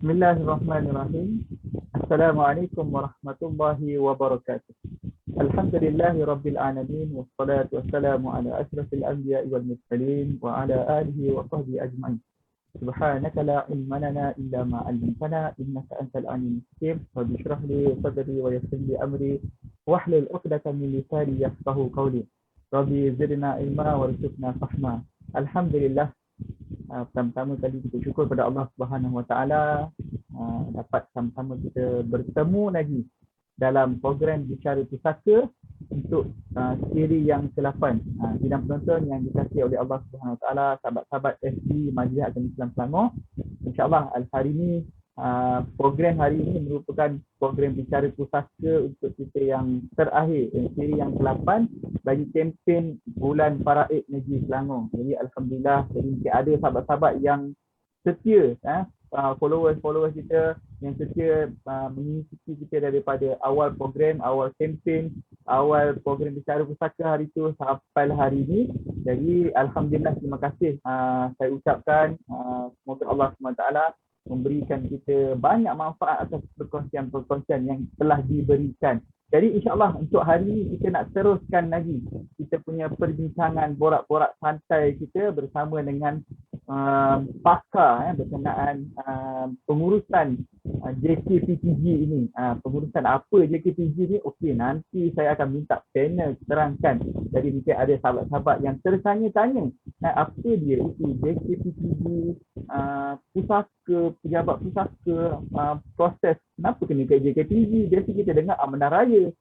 Bismillahirrahmanirrahim. Assalamualaikum warahmatullahi wabarakatuh. Alhamdulillahi rabbil alamin wassalatu wassalamu ala asyrafil anbiya'i wal mursalin wa ala alihi wa sahbihi ajma'in. Subhanaka la ilma lana illa ma 'allamtana innaka antal alimul hakim. Rabbi shrah li sadri wa yassir li amri wahlul 'uqdatam min lisani yafqahu qawli. Rabbi zidna ilma warzuqna fahma. Alhamdulillah. Pertama-tama kali kita syukur kepada Allah Subhanahu Wa Taala dapat sama-sama kita bertemu lagi dalam program Bicara Pusaka untuk siri yang ke-8. Sidang penonton yang dikasihi oleh Allah Subhanahu Wa Taala, sahabat-sahabat FB Majlis Agama Islam Selangor. InsyaAllah hari ini program hari ini merupakan program Bicara Pusaka untuk kita yang terakhir, siri yang ke-8 bagi kempen bulan Faraid Negeri Selangor. Jadi Alhamdulillah, jadi ada sahabat-sahabat yang setia, followers kita yang setia mengikuti kita daripada awal program, awal kempen, awal program Bicara Pusaka hari itu sampai hari ini. Jadi Alhamdulillah, terima kasih saya ucapkan. Semoga Allah SWT memberikan kita banyak manfaat atas perkongsian-perkongsian yang telah diberikan. Jadi insyaAllah untuk hari ini kita nak teruskan lagi kita punya perbincangan borak-borak santai kita bersama dengan pakar berkenaan pengurusan JKPTG ini. Pengurusan apa JKPTG ni? Okey, nanti saya akan minta panel terangkan. Jadi mungkin ada sahabat-sahabat yang tertanya-tanya apa dia itu JKPTG, pusaka, pejabat pusaka, proses kenapa kena ke JKPTG. Biasa kita dengar amanah raya,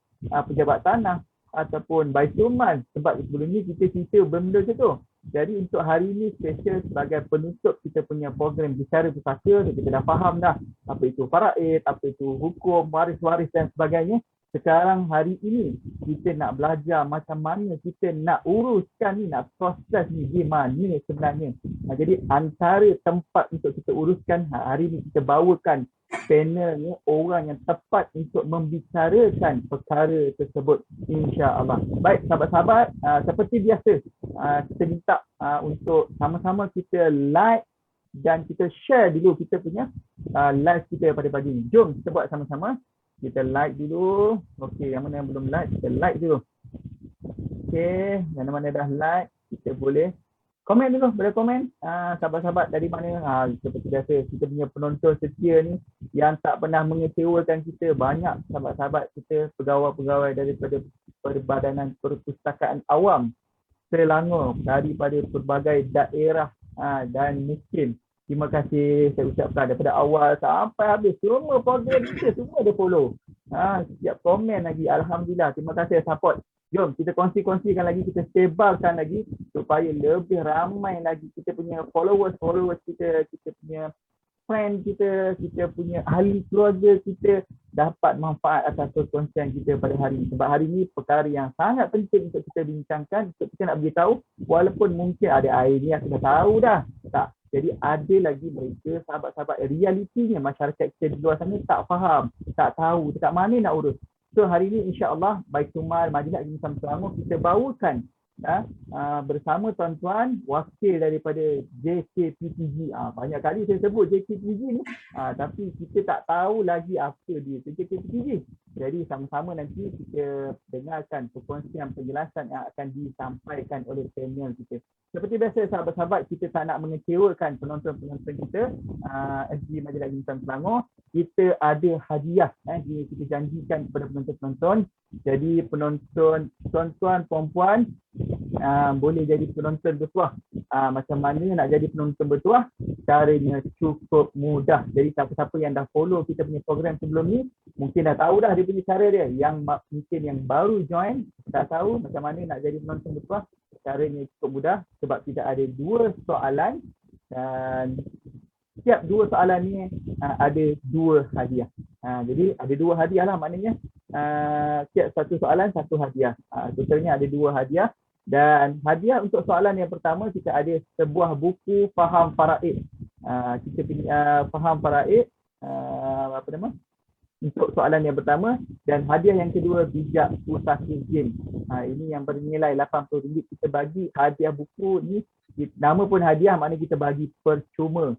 pejabat tanah ataupun Baitul Mal. Sebab sebelum ni kita cerita benda macam tu. Jadi untuk hari ini special sebagai penutup kita punya program Bicara Pusaka. Kita dah faham dah apa itu faraid, apa itu hukum, waris-waris dan sebagainya. Sekarang hari ini kita nak belajar macam mana kita nak uruskan ni, nak proses ni di mana sebenarnya. Jadi antara tempat untuk kita uruskan, hari ini kita bawakan panel ni orang yang tepat untuk membicarakan perkara tersebut, insya-Allah. Baik sahabat-sahabat, seperti biasa kita minta untuk sama-sama kita like dan kita share dulu kita punya live kita pada pagi ni. Jom kita buat sama-sama. Kita like dulu. Okey, yang mana yang belum like, kita like dulu. Okey, yang mana dah like, kita boleh komen dulu, boleh komen. Sahabat-sahabat dari mana? Seperti biasa, kita punya penonton setia ni yang tak pernah mengecewakan kita. Banyak sahabat-sahabat kita, pegawai-pegawai daripada Perbadanan Perpustakaan Awam Selangor daripada pelbagai daerah dan miskin. Terima kasih saya ucapkan daripada awal sampai habis. Semua program kita semua ada follow. Setiap komen lagi. Alhamdulillah. Terima kasih support. Jom kita kongsi-kongsikan lagi, kita sebarkan lagi supaya lebih ramai lagi kita punya followers kita, kita punya friend kita, kita punya ahli keluarga kita dapat manfaat atas perkongsian kita pada hari ini. Sebab hari ini perkara yang sangat penting untuk kita bincangkan, untuk kita nak beritahu, walaupun mungkin ada air ni aku dah tahu dah. Tak. Jadi ada lagi mereka, sahabat-sahabat, realitinya masyarakat kita di luar sana tak faham, tak tahu dekat mana nak urus. So hari ini insya-Allah Baitul Mal Majlis Agama Islam Selangor kita bawakan bersama tuan-tuan wakil daripada JKPTG. Banyak kali saya sebut JKPTG ni, tapi kita tak tahu lagi apa dia JKPTG. Jadi sama-sama nanti kita dengarkan perkongsian penjelasan yang akan disampaikan oleh panel kita. Seperti biasa sahabat-sahabat, kita tak nak mengecewakan penonton-penonton kita FB Majlis Agama Islam Selangor. Kita ada hadiah kita janjikan kepada penonton-penonton. Jadi penonton, tuan-tuan, puan-puan, boleh jadi penonton bertuah. Macam mana nak jadi penonton bertuah? Caranya cukup mudah. Jadi siapa-siapa yang dah follow kita punya program sebelum ni, mungkin dah tahu dah dia punya cara dia. Yang mungkin yang baru join, tak tahu macam mana nak jadi penonton bertuah. Caranya cukup mudah sebab kita ada 2 soalan dan setiap 2 soalan ni ada 2 hadiah. Jadi ada 2 hadiah lah, maknanya setiap 1 soalan 1 hadiah. Totalnya ada 2 hadiah. Dan hadiah untuk soalan yang pertama, kita ada sebuah buku Faham Faraid. Kita Faham Faraid, apa nama? Untuk soalan yang pertama. Dan hadiah yang kedua, bijak pusaka jin. Ini yang bernilai RM80. Kita bagi hadiah buku ni, nama pun hadiah, maknanya kita bagi percuma.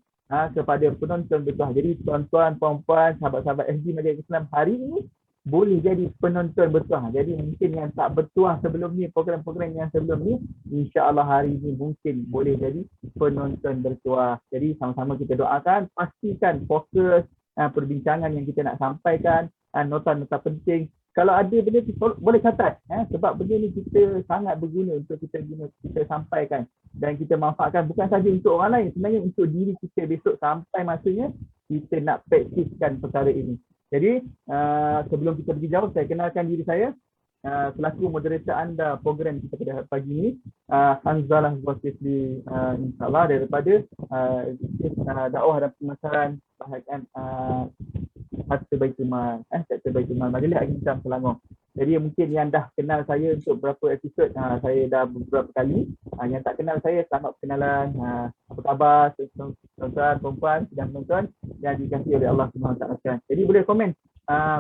kepada penonton bertuah. Jadi tuan-tuan, puan-puan, sahabat-sahabat SG Majlis Islam hari ini boleh jadi penonton bertuah. Jadi mungkin yang tak bertuah sebelum ni, program-program yang sebelum ni, insya-Allah hari ini mungkin boleh jadi penonton bertuah. Jadi sama-sama kita doakan, pastikan fokus perbincangan yang kita nak sampaikan, nota-nota penting. Kalau ada benda tu boleh catat, sebab benda ni kita sangat berguna untuk kita sampaikan dan kita manfaatkan bukan saja untuk orang lain, sebenarnya untuk diri kita besok sampai masanya kita nak praktiskan perkara ini. Jadi sebelum kita pergi jauh, saya kenalkan diri saya selaku moderator anda program kita pada pagi ini, Hanzalah Zulkifli, insyaAllah daripada dakwah dan pemasaran bahagian Sektor Baitul Mal, Sektor Baitul Mal Majlis Agama Selangor. Jadi mungkin yang dah kenal saya untuk beberapa episod, saya dah beberapa kali. Yang tak kenal saya, selamat perkenalan. Apa khabar tuan-tuan, perempuan, sedang menonton yang dikasihi oleh Allah SWT. Jadi boleh komen,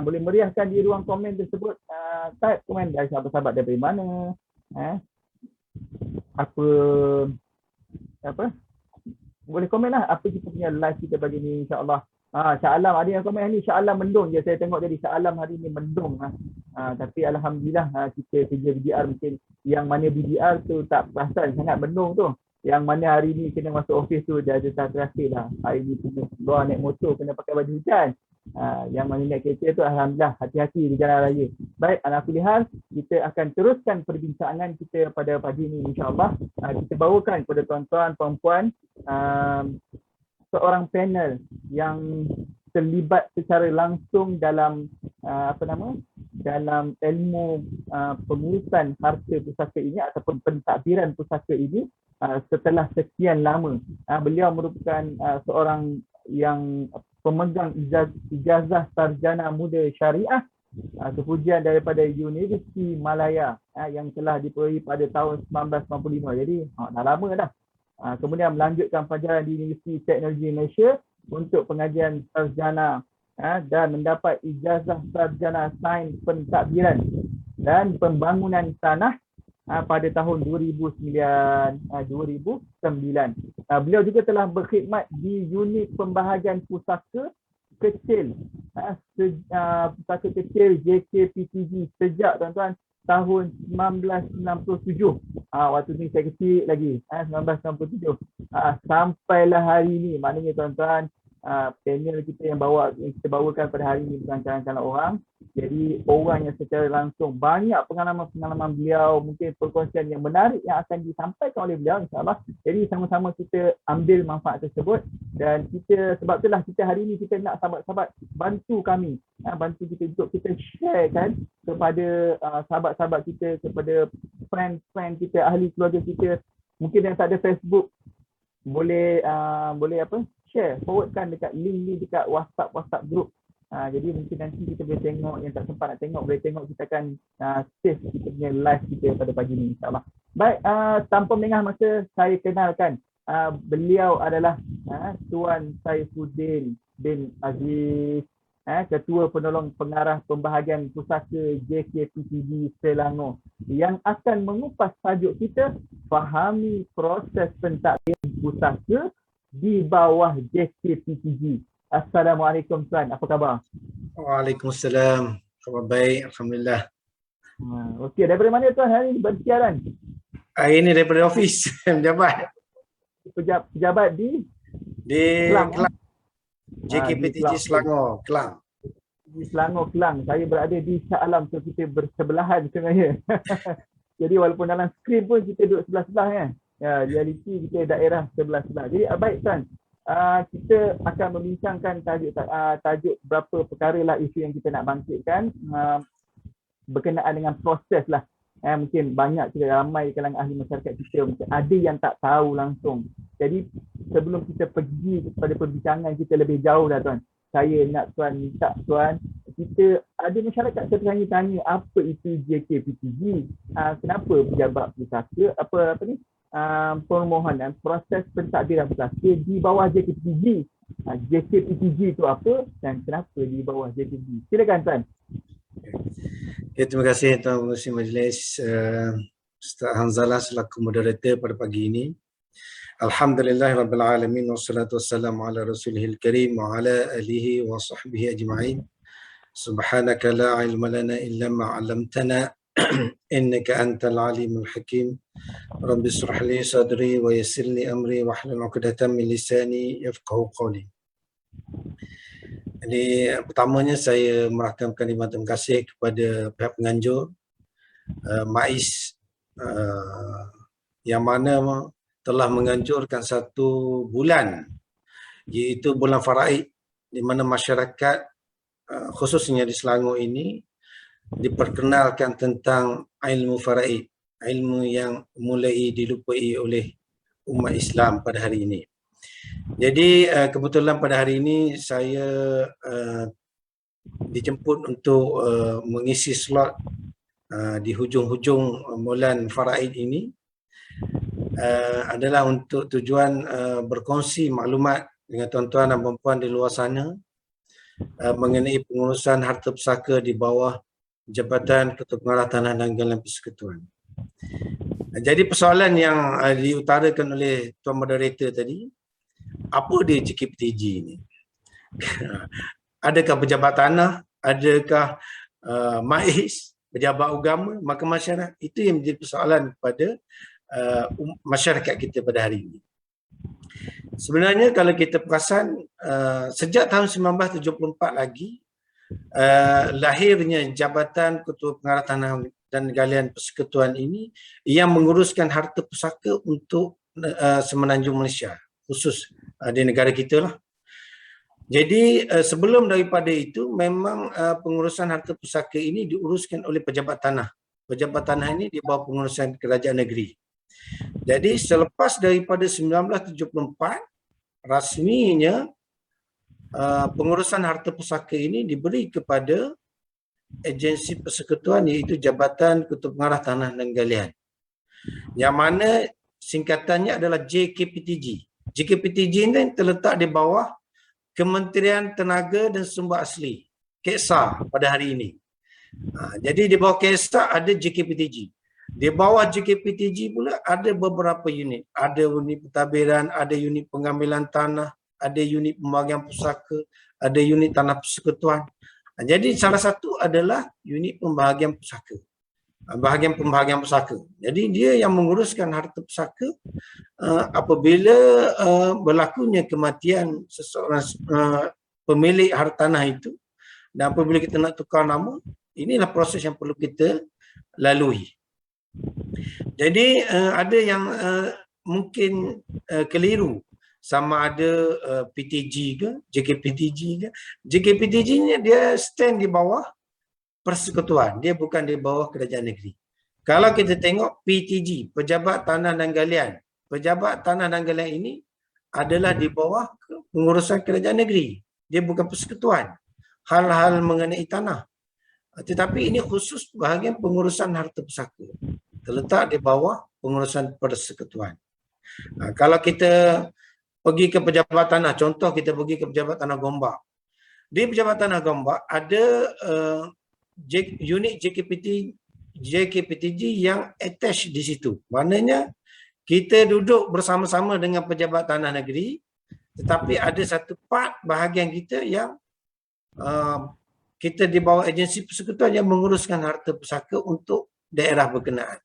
boleh meriahkan di ruang komen tersebut. Type komen dari sahabat-sahabat dari mana, apa boleh komen lah apa kita punya live kita pagi ni, insyaAllah. Shah Alam ada yang komen ni, Shah Alam mendung je saya tengok, jadi Shah Alam hari ni mendung. Tapi Alhamdulillah kita kerja BDR, mungkin yang mana BDR tu tak perasan sangat mendung tu. Yang mana hari ni kena masuk office tu dia ada terakhir lah. Hari ni kena keluar naik motor, kena pakai baju hujan. Yang mana naik kereta tu Alhamdulillah hati-hati di jalan raya. Baik, alhamdulillah kita akan teruskan perbincangan kita pada pagi ni, insyaAllah. Kita bawakan kepada tuan-tuan, puan-puan seorang panel yang terlibat secara langsung dalam dalam ilmu pengurusan harta pusaka ini ataupun pentadbiran pusaka ini setelah sekian lama. Beliau merupakan seorang yang pemegang ijazah sarjana muda syariah kepujian daripada Universiti Malaya yang telah diperoleh pada tahun 1995. Jadi dah lama dah. Kemudian melanjutkan pelajaran di Universiti Teknologi Malaysia untuk pengajian sarjana dan mendapat ijazah sarjana sains pentadbiran dan pembangunan tanah pada tahun 2009. Beliau juga telah berkhidmat di unit pembahagian pusaka kecil pusaka kecil JKPTG sejak tuan-tuan tahun 1997. Waktu ni saya kecil lagi, 1997. Sampailah hari ni, maknanya tuan-tuan, panel kita yang kita bawakan pada hari ini bukan calon-calon orang. Jadi orang yang secara langsung banyak pengalaman-pengalaman beliau, mungkin perkongsian yang menarik yang akan disampaikan oleh beliau, insyaAllah. Jadi sama-sama kita ambil manfaat tersebut dan sebab itulah kita hari ini kita nak sahabat-sahabat bantu kami, bantu kita untuk kita sharekan kepada sahabat-sahabat kita, kepada friend kita, ahli keluarga kita. Mungkin yang tak ada Facebook boleh share, forwardkan dekat link dekat WhatsApp group. Jadi mungkin nanti kita boleh tengok, yang tak sempat nak tengok boleh tengok, kita akan save kita punya live kita pada pagi ni, insyaAllah. Baik, tanpa melengah masa, saya kenalkan beliau adalah Tuan Saifuddin bin Aziz, Ketua Penolong Pengarah Pembahagian Pusaka JKPTG Selangor, yang akan mengupas tajuk kita, fahami proses pentadbiran pusaka di bawah JKPTG. Assalamualaikum Tuan, apa khabar? Waalaikumsalam, khabar baik, Alhamdulillah. Okey, daripada mana Tuan hari ini bersiaran? Hari ini daripada ofis, pejabat. Pejabat di Kelang. JKPTG Selangor, Kelang. Di Selangor, Kelang. Saya berada di Shah Alam, so kita bersebelahan sebenarnya. Jadi walaupun dalam skrin pun kita duduk sebelah-sebelah kan. Realiti kita daerah sebelah-sebelah. Jadi baik Tuan, kita akan membincangkan tajuk berapa perkara lah isu yang kita nak bangkitkan berkenaan dengan proses lah. Mungkin banyak juga ramai kalangan ahli masyarakat kita mungkin ada yang tak tahu langsung. Jadi sebelum kita pergi kepada perbincangan kita lebih jauh dah Tuan, saya nak Tuan minta Tuan, kita ada masyarakat saya tanya apa itu JKPTG, kenapa pejabat pusaka, permohonan proses pentadbiran pusaka di bawah JKPTG. JKPTG itu apa dan kenapa di bawah JKPTG? Silakan Tuan. Okay, terima kasih Tuan Pengerusi Majlis Ustaz Hanzalah selaku moderator pada pagi ini. Alhamdulillahirabbil alamin wassalatu wassalamu ala rasulihil karim wa ala alihi wa sahbihi ajma'in. Subhanaka la ilma lana illa ma 'allamtana innaka antal alimul hakim. Rabbi ishrah li sadri wa yassir li amri wahlul 'uqdatam min lisani yafqahu qawli. Jadi pertamanya saya merahkan kalimah terima kasih kepada pihak penganjur MAIS yang mana telah menganjurkan 1 bulan, iaitu bulan Faraid, di mana masyarakat khususnya di Selangor ini diperkenalkan tentang ilmu Faraid, ilmu yang mulai dilupai oleh umat Islam pada hari ini. Jadi kebetulan pada hari ini saya dijemput untuk mengisi slot di hujung-hujung bulan Faraid ini adalah untuk tujuan berkongsi maklumat dengan tuan-tuan dan puan-puan di luar sana mengenai pengurusan harta pusaka di bawah Jabatan Ketua Pengarah Tanah dan Galian Persekutuan. Jadi persoalan yang diutarakan oleh tuan moderator tadi, apa dia JKPTG ni? Adakah pejabat tanah? Adakah MAIS? Pejabat agama? Maka masyarakat? Itu yang menjadi persoalan kepada masyarakat kita pada hari ini. Sebenarnya kalau kita perasan, sejak tahun 1974 lagi, lahirnya Jabatan Ketua Pengarah Tanah dan Galian Persekutuan ini yang menguruskan harta pusaka untuk Semenanjung Malaysia, khusus di negara kita lah. Jadi sebelum daripada itu memang pengurusan harta pusaka ini diuruskan oleh pejabat tanah. Pejabat tanah ini di bawah pengurusan kerajaan negeri. Jadi selepas daripada 1974, rasminya pengurusan harta pusaka ini diberi kepada agensi persekutuan, iaitu Jabatan Ketua Pengarah Tanah dan Galian, yang mana singkatannya adalah JKPTG. JKPTG ini terletak di bawah Kementerian Tenaga dan Sumber Asli, KESA pada hari ini. Jadi di bawah KESA ada JKPTG. Di bawah JKPTG pula ada beberapa unit. Ada unit pentadbiran, ada unit pengambilan tanah, ada unit pembahagian pusaka, ada unit tanah persekutuan. Jadi salah satu adalah unit pembahagian pusaka. Bahagian pusaka. Jadi dia yang menguruskan harta pusaka apabila berlakunya kematian seseorang pemilik harta tanah itu, dan apabila kita nak tukar nama, inilah proses yang perlu kita lalui. Jadi ada yang mungkin keliru sama ada PTG ke, JKPTG ke. JKPTG ni dia stand di bawah persekutuan, dia bukan di bawah kerajaan negeri. Kalau kita tengok PTG, Pejabat Tanah dan Galian, Pejabat Tanah dan Galian ini adalah di bawah pengurusan kerajaan negeri. Dia bukan persekutuan. Hal-hal mengenai tanah. Tetapi ini khusus bahagian pengurusan harta pusaka. Terletak di bawah pengurusan persekutuan. Kalau kita pergi ke pejabat tanah, contoh kita pergi ke pejabat tanah Gombak. Di pejabat tanah Gombak ada unit JKPTG yang attach di situ. Maknanya kita duduk bersama-sama dengan pejabat tanah negeri, tetapi ada satu part bahagian kita yang kita di bawah agensi persekutuan yang menguruskan harta pusaka untuk daerah berkenaan.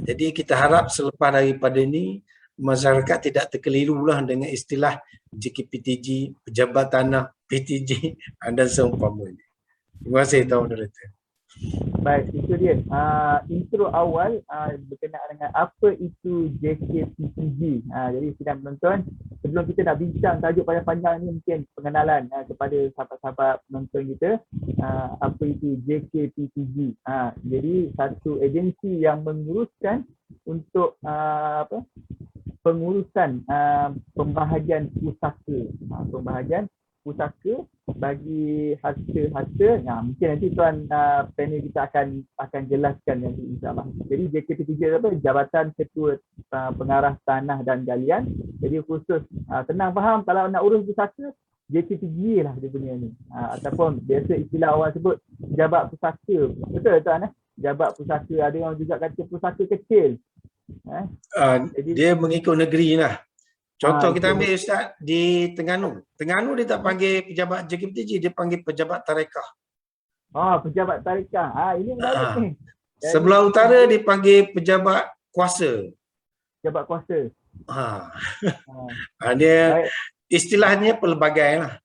Jadi kita harap selepas daripada ini masyarakat tidak terkelirulah dengan istilah JKPTG, pejabat tanah, PTG dan seumpamanya. Terima kasih Tuan Moderator. Baik, itu dia intro awal berkenaan dengan apa itu JKPTG. Jadi sidang penonton, sebelum kita nak bincang tajuk panjang-panjang ini, mungkin pengenalan kepada sahabat-sahabat penonton kita apa itu JKPTG. Jadi satu agensi yang menguruskan untuk pengurusan pembahagian pusaka. Pembahagian pusaka bagi harta-harta. Mungkin nanti tuan panel kita akan jelaskan nanti insyaAllah. Jadi JKPTG apa? Jabatan Ketua Pengarah Tanah dan Galian. Jadi khusus tenang faham, kalau nak urus pusaka, JKPTG lah dia punya ni. Ataupun biasa istilah orang sebut jabat pusaka. Betul tuan? Jabat pusaka. Ada yang juga kata pusaka kecil. Jadi Dia mengikut negeri lah. Contoh kita itu ambil Ustaz di Terengganu. Terengganu dia tak panggil pejabat JKPTG, dia panggil pejabat tarekah. pejabat tarikhah. Ini menarik Ah. ni. Jadi, Sebelah utara dia panggil pejabat kuasa. pejabat kuasa. Ha. Ah, Dia Baik, istilahnya pelbagai lah.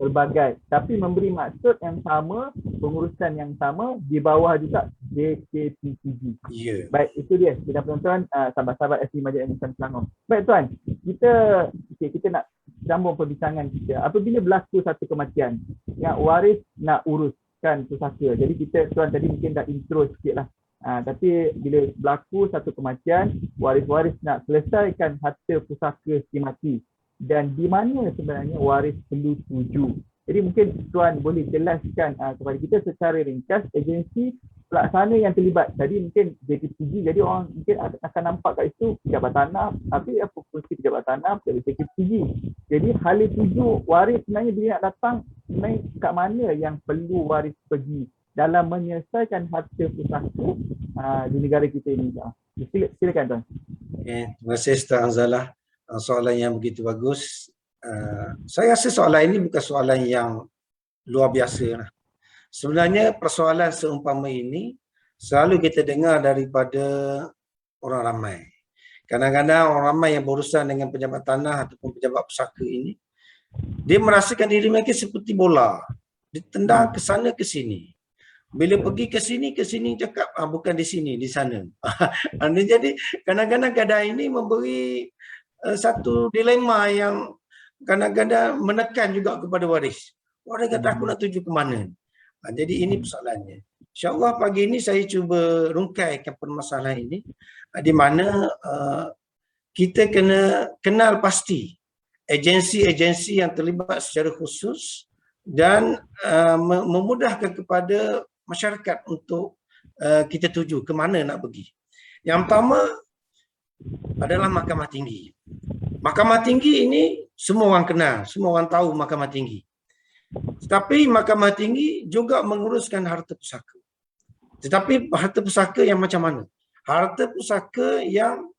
pelbagai. Tapi memberi maksud yang sama, pengurusan yang sama di bawah juga JKPTG. Ya. Baik, itu dia. Kita penonton, sahabat-sahabat SC Majelis Islam Selangor. Baik tuan, kita nak sambung perbincangan kita. Apabila berlaku satu kematian, yang waris nak uruskan pusaka. Jadi tuan tadi mungkin dah intro sikit lah. Tapi bila berlaku satu kematian, waris-waris nak selesaikan harta pusaka si mati. Dan di mana sebenarnya waris perlu tuju. Jadi mungkin tuan boleh jelaskan kepada kita secara ringkas agensi pelaksana yang terlibat. Tadi mungkin JKPTG, jadi orang mungkin akan nampak kat situ pejabat tanah, tapi apa fungsi pejabat tanah, pejabat JKPTG. Jadi hala tuju waris sebenarnya bila nak datang, sebenarnya kat mana yang perlu waris pergi dalam menyelesaikan harta pusaka di negara kita ini. Silakan tuan. Okay. Terima kasih Ustaz Hamzalah. Soalan yang begitu bagus. Saya rasa soalan ini bukan soalan yang luar biasa lah. Sebenarnya persoalan seumpama ini selalu kita dengar daripada orang ramai. Kadang-kadang orang ramai yang berurusan dengan pejabat tanah ataupun pejabat pusaka ini, dia merasakan diri mereka seperti bola. Ditendang ke sana ke sini. Bila pergi ke sini cakap bukan di sini, di sana. Jadi kadang-kadang keadaan ini memberi satu dilema yang kadang-kadang menekan juga kepada waris. Waris kata aku nak tuju ke mana? Jadi ini persoalannya. InsyaAllah pagi ini saya cuba rungkaikan permasalahan ini di mana kita kena kenal pasti agensi-agensi yang terlibat secara khusus dan memudahkan kepada masyarakat untuk kita tuju ke mana nak pergi. Yang pertama adalah Mahkamah Tinggi. Mahkamah Tinggi ini semua orang kenal, semua orang tahu Mahkamah Tinggi. Tetapi Mahkamah Tinggi juga menguruskan harta pusaka. Tetapi harta pusaka yang macam mana? Harta pusaka yang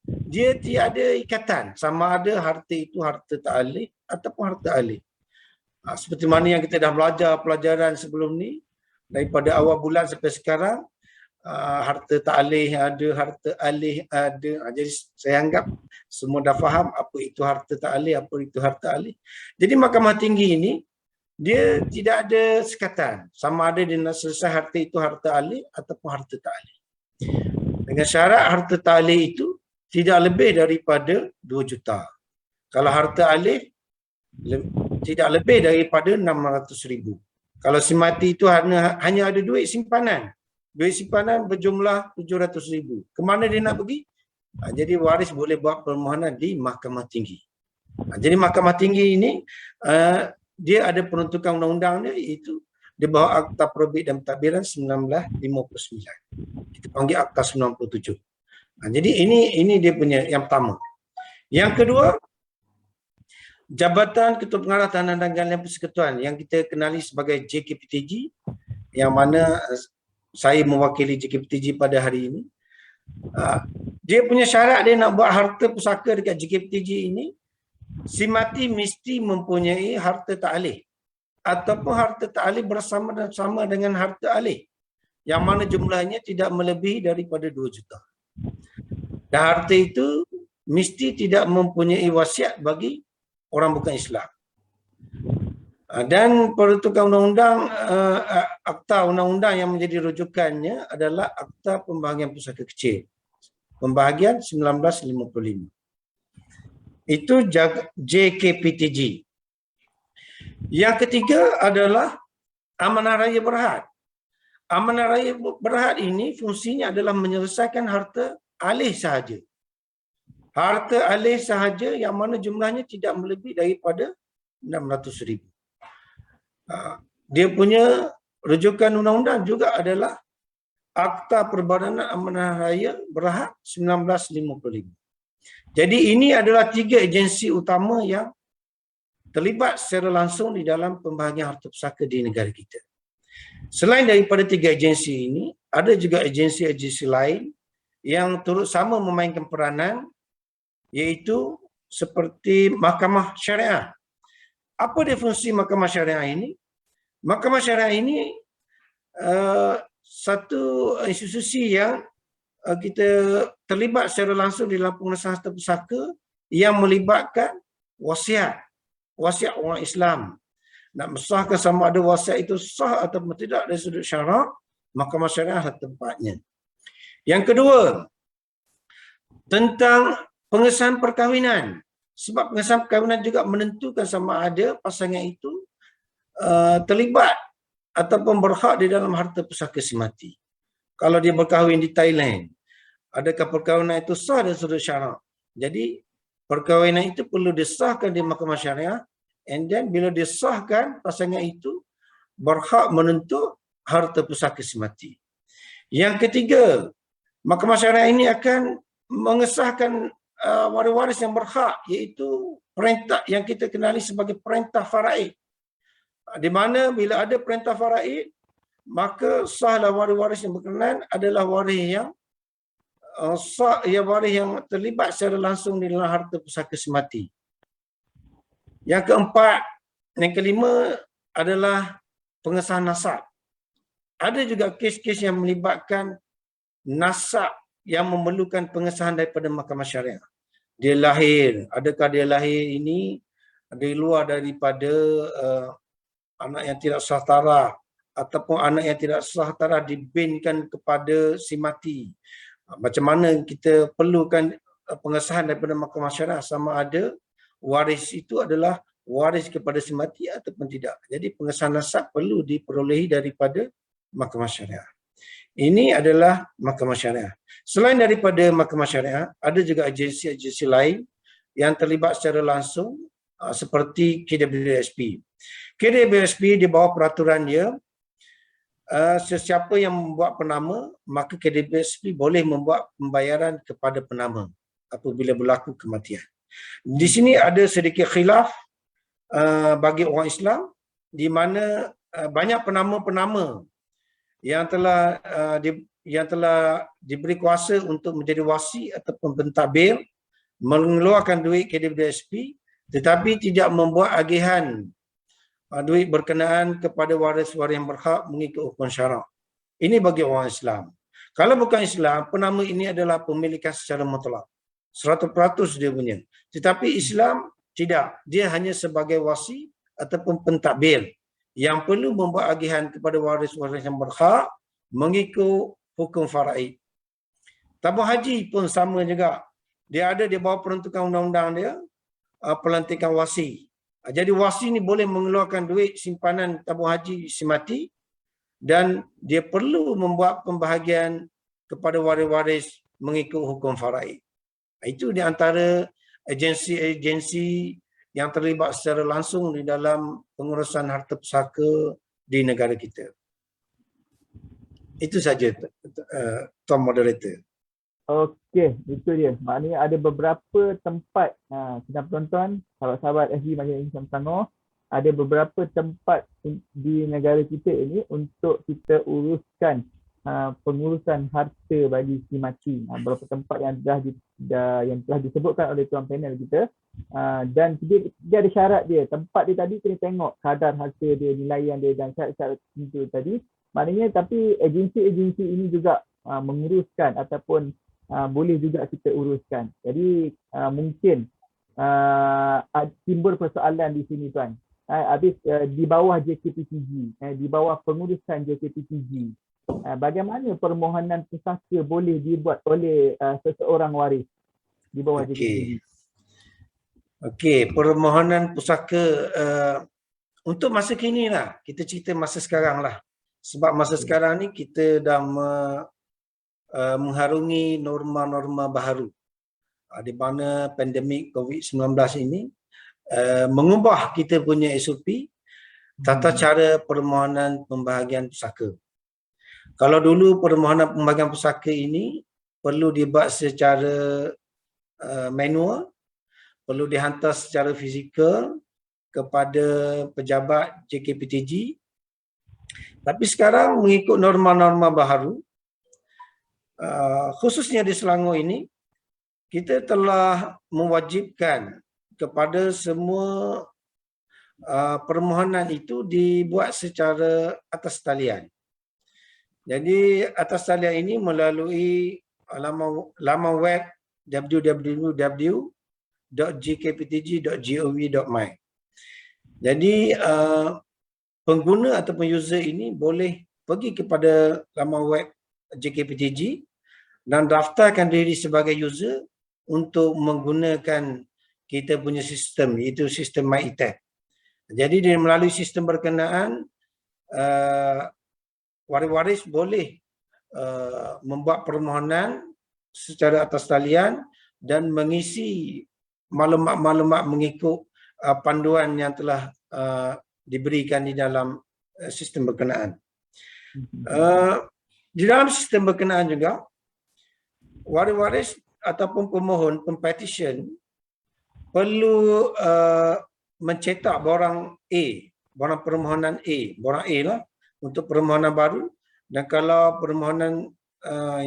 dia tiada ikatan, sama ada harta itu harta ta'alih ataupun harta alih. Seperti mana yang kita dah belajar pelajaran sebelum ni, daripada awal bulan sampai sekarang, harta ta'alih ada, harta alih ada. Jadi saya anggap semua dah faham apa itu harta ta'alih, apa itu harta alih. Jadi Mahkamah Tinggi ini dia tidak ada sekatan, sama ada dia nak selesai harta itu harta alih ataupun harta ta'alih. Dengan syarat harta ta'alih itu tidak lebih daripada 2 juta. Kalau harta alih tidak lebih daripada 600,000. Kalau si mati itu hanya ada duit simpanan. Duit simpanan berjumlah 700,000. Kemana dia nak pergi? Jadi waris boleh buat permohonan di Mahkamah Tinggi. Jadi Mahkamah Tinggi ini dia ada peruntukan undang-undangnya, iaitu di bawah Akta Probit dan Pentadbiran 1959. Kita panggil Akta 97. Jadi ini dia punya yang pertama. Yang kedua, Jabatan Ketua Pengarah Tanah dan Galian Persekutuan yang kita kenali sebagai JKPTG, yang mana saya mewakili JKPTG pada hari ini. Dia punya syarat dia nak buat harta pusaka dekat JKPTG ini, si mati mesti mempunyai harta ta'alih ataupun harta ta'alih bersama-sama dengan harta alih yang mana jumlahnya tidak melebihi daripada 2 juta. Dan harta itu mesti tidak mempunyai wasiat bagi orang bukan Islam. Dan peruntukan undang-undang, akta undang-undang yang menjadi rujukannya adalah Akta Pembahagian Pusaka Kecil, Pembahagian 1955. Itu JKPTG. Yang ketiga adalah Amanah Raya Berhad. Amanah Raya Berhad ini fungsinya adalah menyelesaikan harta alih sahaja. Harta alih sahaja yang mana jumlahnya tidak melebihi daripada 600,000. Dia punya rujukan undang-undang juga adalah Akta Perbadanan Amanah Raya Berhad 1955. Jadi ini adalah 3 agensi utama yang terlibat secara langsung di dalam pembahagian harta pusaka di negara kita. Selain daripada 3 agensi ini, ada juga agensi-agensi lain yang turut sama memainkan peranan, iaitu seperti mahkamah syariah. Apa dia fungsi mahkamah syariah ini? Mahkamah syariah ini satu institusi yang kita terlibat secara langsung di dalam pengesahan harta pusaka yang melibatkan wasiat orang Islam. Nak mensahkan sama ada wasiat itu sah atau tidak dari sudut syarak, mahkamah syariah adalah tempatnya. Yang kedua, tentang pengesahan perkahwinan. Sebab pengesahan perkahwinan juga menentukan sama ada pasangan itu terlibat ataupun berhak di dalam harta pusaka si mati. Kalau dia berkahwin di Thailand, adakah perkahwinan itu sah dari sudut syarak? Jadi perkahwinan itu perlu disahkan di mahkamah syariah, and then bila disahkan, pasangan itu berhak menuntut harta pusaka si mati. Yang ketiga, mahkamah syariah ini akan mengesahkan waris-waris yang berhak, iaitu perintah yang kita kenali sebagai perintah faraid. Di mana bila ada perintah faraid, maka sahlah waris-waris yang berkenaan adalah waris yang waris yang terlibat secara langsung di dalam harta pusaka si mati. Yang keempat, yang kelima adalah pengesahan nasab. Ada juga kes-kes yang melibatkan nasab yang memerlukan pengesahan daripada mahkamah syariah. Dia lahir, adakah dia lahir ini di luar daripada anak yang tidak sah taraf, ataupun anak yang tidak sah taraf dibinkan kepada si mati. Macam mana kita perlukan pengesahan daripada mahkamah syariah sama ada waris itu adalah waris kepada si mati ataupun tidak. Jadi pengesahan nasab perlu diperolehi daripada mahkamah syariah. Ini adalah mahkamah syariah. Selain daripada mahkamah syariah, ada juga agensi-agensi lain yang terlibat secara langsung seperti KWSP. KWSP di bawah peraturan dia, sesiapa yang membuat penama, maka KWSP boleh membuat pembayaran kepada penama apabila berlaku kematian. Di sini ada sedikit khilaf bagi orang Islam, di mana banyak penama-penama yang telah diberi kuasa untuk menjadi wasi ataupun pentadbir, mengeluarkan duit KWSP tetapi tidak membuat agihan duit berkenaan kepada waris-waris yang berhak mengikut hukum syarak. Ini bagi orang Islam. Kalau bukan Islam, penama ini adalah pemilikan secara mutlak. 100% dia punya. Tetapi Islam tidak. Dia hanya sebagai wasi ataupun pentadbir yang perlu membuat agihan kepada waris-waris yang berhak mengikut hukum faraid. Tabung haji pun sama juga. Dia ada di bawah peruntukan undang-undang dia, pelantikan wasi. Jadi wasi ni boleh mengeluarkan duit simpanan tabung haji si mati dan dia perlu membuat pembahagian kepada waris-waris mengikut hukum faraid. Itu di antara agensi-agensi yang terlibat secara langsung di dalam pengurusan harta pusaka di negara kita. Itu saja, Tuan Moderator. Okey, itu dia. Maknanya ada beberapa tempat, tuan-tuan, sahabat-sahabat FB Majlis Islam Selangor, ada beberapa tempat di negara kita ini untuk kita uruskan pengurusan harta bagi si mati. Beberapa tempat yang telah disebutkan oleh tuan panel kita, dan dia ada syarat dia. Tempat dia tadi kena tengok kadar harta dia, nilaian dia dan syarat-syarat itu tadi. Maknanya tapi agensi-agensi ini juga menguruskan ataupun boleh juga kita uruskan. Jadi mungkin timbul persoalan di sini tuan. Habis di bawah JKPTG, di bawah pengurusan JKPTG, bagaimana permohonan pusaka boleh dibuat oleh seseorang waris di bawah JKPTG? Okey, permohonan pusaka untuk masa kini lah. Kita cerita masa sekarang lah. Sebab masa sekarang ni kita dah mengharungi norma-norma baharu, di mana pandemik COVID-19 ini mengubah kita punya SOP tata cara permohonan pembahagian pusaka. Kalau dulu permohonan pembahagian pusaka ini perlu dibuat secara manual, perlu dihantar secara fizikal kepada pejabat JKPTG. Tapi sekarang mengikut norma-norma baharu, khususnya di Selangor ini, kita telah mewajibkan kepada semua permohonan itu dibuat secara atas talian. Jadi atas talian ini melalui laman web www.gkptg.gov.my. Jadi pengguna ataupun user ini boleh pergi kepada laman web GKPTG dan daftarkan diri sebagai user untuk menggunakan kita punya sistem, iaitu sistem MyETAB. Jadi melalui sistem berkenaan, waris-waris boleh membuat permohonan secara atas talian dan mengisi maklumat-maklumat mengikut panduan yang telah diberikan di dalam sistem berkenaan. Di dalam sistem berkenaan juga, waris-waris ataupun pemohon, petition perlu mencetak borang A, borang permohonan A, borang A lah untuk permohonan baru, dan kalau permohonan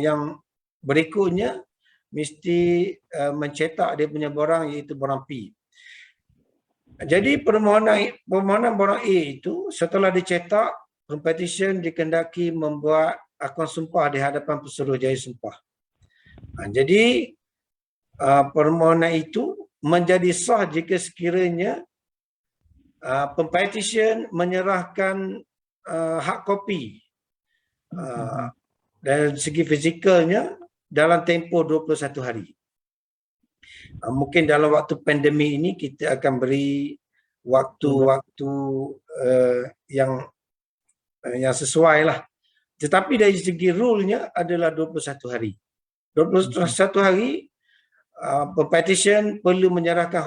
yang berikutnya mesti mencetak dia punya borang, iaitu borang P. Jadi permohonan borang A itu setelah dicetak, petition dikendaki membuat akun sumpah di hadapan Pesuruhjaya Sumpah. Jadi permohonan itu menjadi sah jika sekiranya petition menyerahkan hak kopi dari segi fizikalnya dalam tempoh 21 hari. Mungkin dalam waktu pandemik ini kita akan beri waktu-waktu yang sesuai lah. Tetapi dari segi rule-nya adalah 21 hari. 21 hari, petition perlu menyerahkan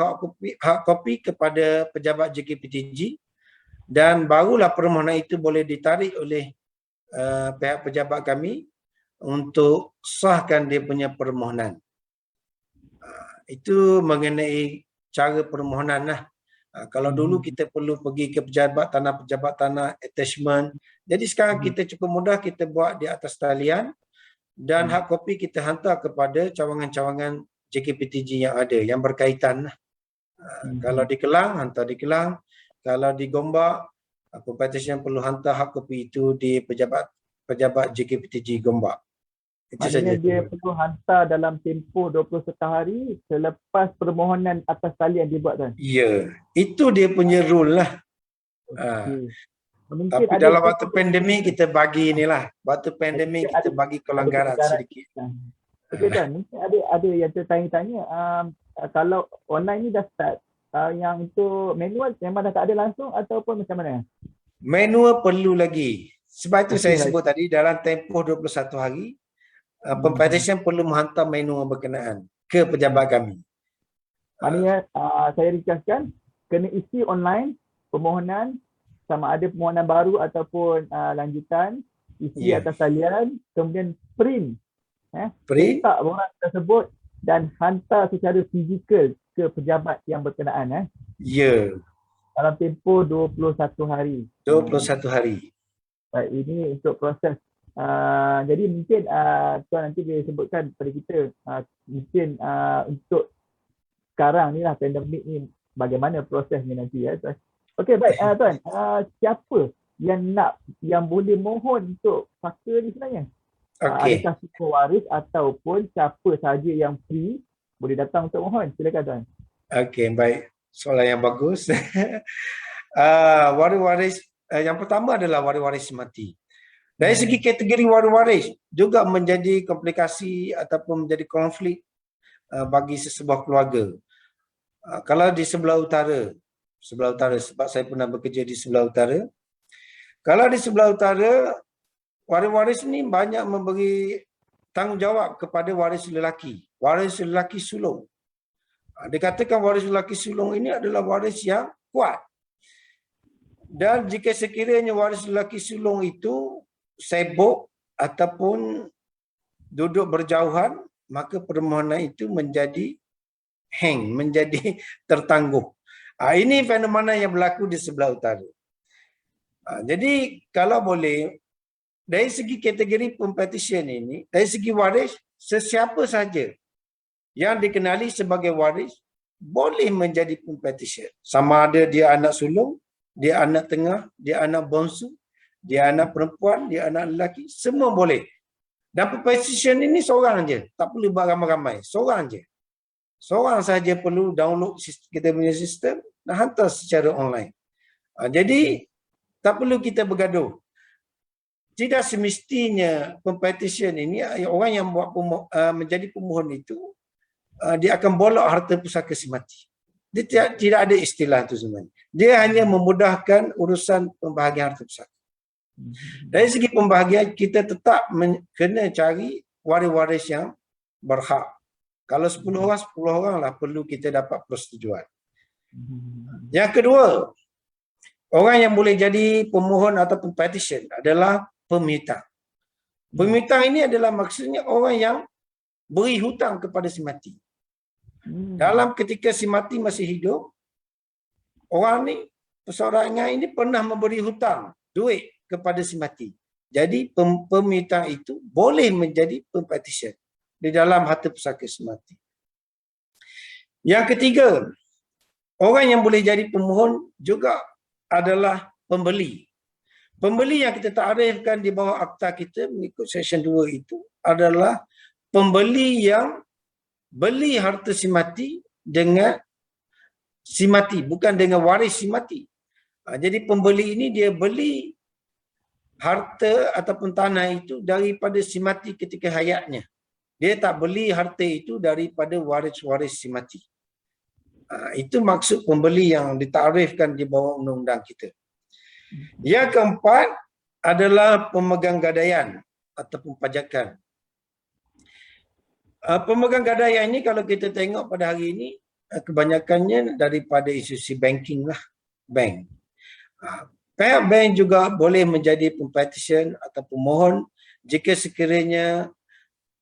hak kopi kepada pejabat JKPTG dan barulah permohonan itu boleh ditarik oleh pihak pejabat kami untuk sahkan dia punya permohonan. Itu mengenai cara permohonan lah. Kalau dulu kita perlu pergi ke pejabat tanah attachment. Jadi sekarang kita cukup mudah, kita buat di atas talian dan hak kopi kita hantar kepada cawangan-cawangan JKPTG yang ada, yang berkaitan lah. Kalau di Kelang, hantar di Kelang. Kalau di Gombak, petition perlu hantar hak kopi itu di pejabat JKPTG Gombak. Itu maknanya saja. Dia perlu hantar dalam tempoh 21 hari selepas permohonan atas talian dibuat kan? Ya, itu dia punya rule lah. Tapi dalam waktu pandemik kita bagi inilah. Waktu pandemik kita bagi kelanggaran sedikit. Okey Tuan, mungkin ada yang tertanya-tanya, kalau online ni dah start, yang itu manual memang dah tak ada langsung ataupun macam mana? Manual perlu lagi. Sebab itu saya sebut tadi dalam tempoh 21 hari, petition perlu menghantar manual berkenaan ke pejabat kami. Maknanya saya ringkaskan, kena isi online permohonan, sama ada permohonan baru ataupun lanjutan, isi atas talian, kemudian print. Letak borang tersebut dan hantar secara fizikal ke pejabat yang berkenaan. Ya. Dalam tempoh 21 hari. 21 hari. Baik, ini untuk proses. Jadi mungkin Tuan nanti boleh sebutkan kepada kita mungkin untuk sekarang ni lah, pandemik ni, bagaimana prosesnya nanti ya Tuan. Okey, baik Tuan, siapa yang boleh mohon untuk saka ni sebenarnya? Adakah semua waris ataupun siapa sahaja yang free boleh datang untuk mohon? Silakan Tuan. Okey, baik. Soalan yang bagus. Waris-waris yang pertama adalah waris-waris mati. Dari segi kategori waris-waris juga menjadi komplikasi ataupun menjadi konflik bagi sesebuah keluarga. Kalau di sebelah utara sebab saya pernah bekerja di sebelah utara. Kalau di sebelah utara, waris-waris ni banyak memberi tanggungjawab kepada waris lelaki. Waris lelaki sulung. Dikatakan waris lelaki sulung ini adalah waris yang kuat. Dan jika sekiranya waris lelaki sulung itu sibuk ataupun duduk berjauhan, maka permohonan itu menjadi menjadi tertangguh. Ini fenomena yang berlaku di sebelah utara. Jadi kalau boleh, dari segi kategori competition ini, dari segi waris, sesiapa saja yang dikenali sebagai waris boleh menjadi competition. Sama ada dia anak sulung, dia anak tengah, dia anak bongsu, dia anak perempuan, dia anak lelaki, semua boleh. Dan competition ini seorang je, tak perlu beramai-ramai, seorang je. Seorang saja perlu download kita punya sistem dan hantar secara online. Jadi tak perlu kita bergaduh. Tidak semestinya competition ini orang yang buat menjadi pemohon itu dia akan bolok harta pusaka si mati. Dia tidak ada istilah itu sebenarnya. Dia hanya memudahkan urusan pembahagian harta pusaka. Dari segi pembahagian kita tetap kena cari waris-waris yang berhak. Kalau 10 orang, 10 orang lah perlu kita dapat persetujuan. Yang kedua, orang yang boleh jadi pemohon atau petition adalah pemiutang. Pemiutang ini adalah maksudnya orang yang beri hutang kepada si mati. Dalam ketika si mati masih hidup, orang ni, perseorangan ini pernah memberi hutang duit kepada si mati. Jadi pemiutang itu boleh menjadi petition di dalam harta pusaka si mati. Yang ketiga, orang yang boleh jadi pemohon juga adalah pembeli. Pembeli yang kita takrifkan di bawah akta kita mengikut section 2 itu adalah pembeli yang beli harta si mati dengan si mati, bukan dengan waris si mati. Jadi pembeli ini dia beli harta ataupun tanah itu daripada si mati ketika hayatnya. Dia tak beli harta itu daripada waris-waris si mati. Itu maksud pembeli yang ditakrifkan di bawah undang-undang kita. Yang keempat adalah pemegang gadaian ataupun pajakan. Pemegang gadaian ini kalau kita tengok pada hari ini kebanyakannya daripada institusi banking lah, bank. Pihak bank juga boleh menjadi petition atau pemohon jika sekiranya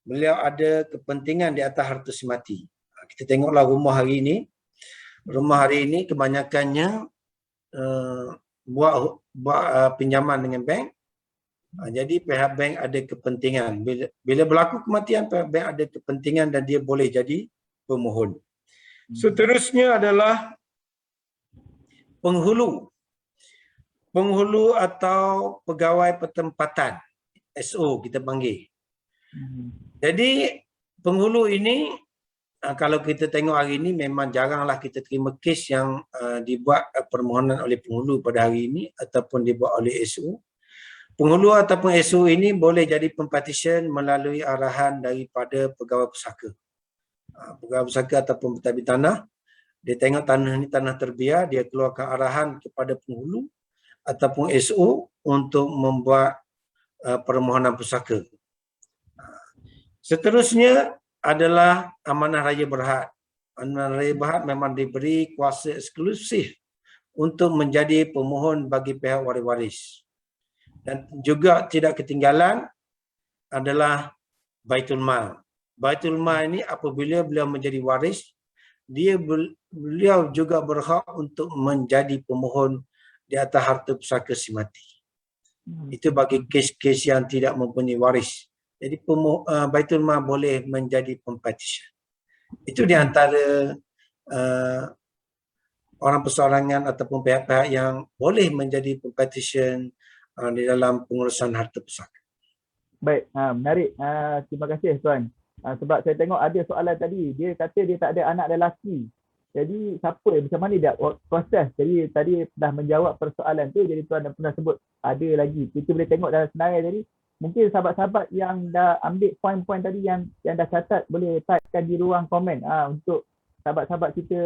beliau ada kepentingan di atas harta si mati. Kita tengoklah rumah hari ini. Rumah hari ini kebanyakannya buat pinjaman dengan bank. Jadi pihak bank ada kepentingan. Bila berlaku kematian, pihak bank ada kepentingan dan dia boleh jadi pemohon. Seterusnya adalah penghulu. Penghulu atau pegawai pertempatan. SO kita panggil. Jadi penghulu ini kalau kita tengok hari ini memang jaranglah kita terima kes yang dibuat permohonan oleh penghulu pada hari ini ataupun dibuat oleh SO. Penghulu ataupun SO ini boleh jadi petition melalui arahan daripada pegawai pusaka. Pegawai pusaka ataupun pentadbir tanah, dia tengok tanah ini tanah terbiar, dia keluarkan arahan kepada penghulu ataupun SO untuk membuat permohonan pusaka. Seterusnya adalah amanah raya berhad. Amanah raya berhad memang diberi kuasa eksklusif untuk menjadi pemohon bagi pihak waris-waris. Dan juga tidak ketinggalan adalah Baitul Mal. Baitul Mal ini apabila beliau menjadi waris, beliau juga berhak untuk menjadi pemohon di atas harta pusaka si mati. Itu bagi kes-kes yang tidak mempunyai waris. Jadi Baitul Mal boleh menjadi petition. Itu di antara orang persorangan ataupun pihak-pihak yang boleh menjadi petition di dalam pengurusan harta pusaka. Baik, menarik. Terima kasih Tuan. Sebab saya tengok ada soalan tadi, dia kata dia tak ada anak lelaki. Jadi siapa, macam mana dia proses? Jadi tadi dah menjawab persoalan tu, jadi Tuan dah pernah sebut ada lagi. Kita boleh tengok dalam senarai tadi. Mungkin sahabat-sahabat yang dah ambil poin-poin tadi yang dah catat boleh typekan di ruang komen untuk sahabat-sahabat kita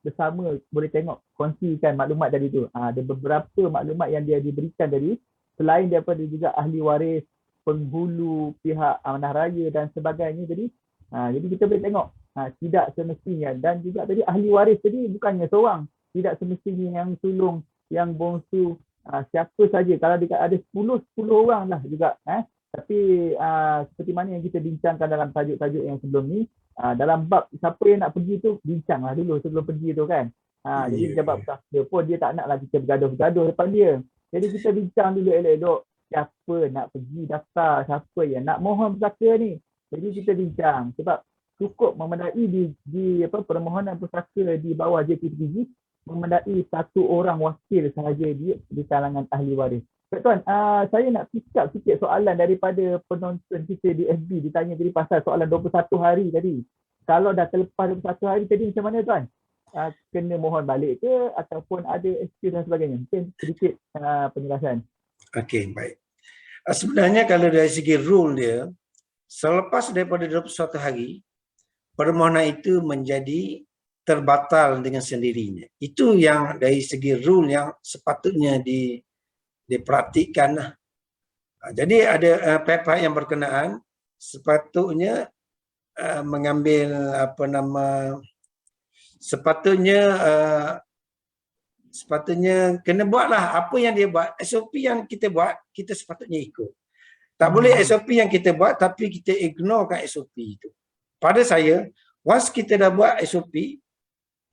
bersama boleh tengok, kongsikan maklumat tadi tu. Ada beberapa maklumat yang dia diberikan tadi selain daripada juga ahli waris, penghulu, pihak amanah raya dan sebagainya. Jadi kita boleh tengok tidak semestinya, dan juga tadi ahli waris tadi bukannya seorang, tidak semestinya yang sulung, yang bongsu, siapa saja. Kalau ada 10 orang lah juga. Tapi seperti mana yang kita bincangkan dalam tajuk-tajuk yang sebelum ni, dalam bab siapa yang nak pergi tu, bincanglah dulu sebelum pergi tu kan. Jadi pejabat pusaka pun dia tak nak lah kita bergaduh-gaduh depan dia. Jadi kita bincang dulu elok-elok. siapa nak pergi daftar, siapa yang nak mohon pusaka ni. Jadi kita bincang sebab cukup memandai di permohonan pusaka di bawah JPPG memandai satu orang wakil sahaja di kalangan ahli waris. Tuan, saya nak pick up sikit soalan daripada penonton kita di FB ditanya tadi pasal soalan 21 hari tadi. Kalau dah terlepas 21 hari tadi macam mana tuan? Kena mohon balik ke ataupun ada excuse dan sebagainya? Mungkin sedikit penjelasan. Okey, baik. Sebenarnya kalau dari segi rule dia, selepas daripada 21 hari, permohonan itu menjadi terbatal dengan sendirinya. Itu yang dari segi rule yang sepatutnya dipraktikkan. Jadi ada pihak-pihak yang berkenaan sepatutnya mengambil sepatutnya kena buatlah apa yang dia buat. SOP yang kita buat, kita sepatutnya ikut. Tak boleh SOP yang kita buat tapi kita ignorekan SOP itu. Pada saya, once kita dah buat SOP,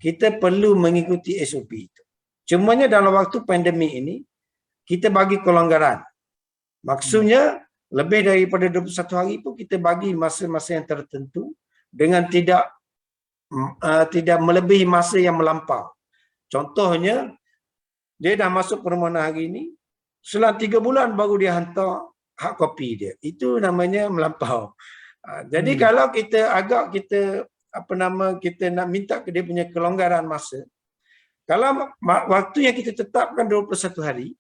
kita perlu mengikuti SOP itu. Cumanya dalam waktu pandemik ini, kita bagi kelonggaran. Maksudnya, lebih daripada 21 hari pun kita bagi masa-masa yang tertentu dengan tidak melebihi masa yang melampau. Contohnya, dia dah masuk permohonan hari ini, selang 3 bulan baru dia hantar hard copy dia. Itu namanya melampau. Jadi kalau kita kita nak minta ke dia punya kelonggaran masa, kalau waktu yang kita tetapkan 21 hari,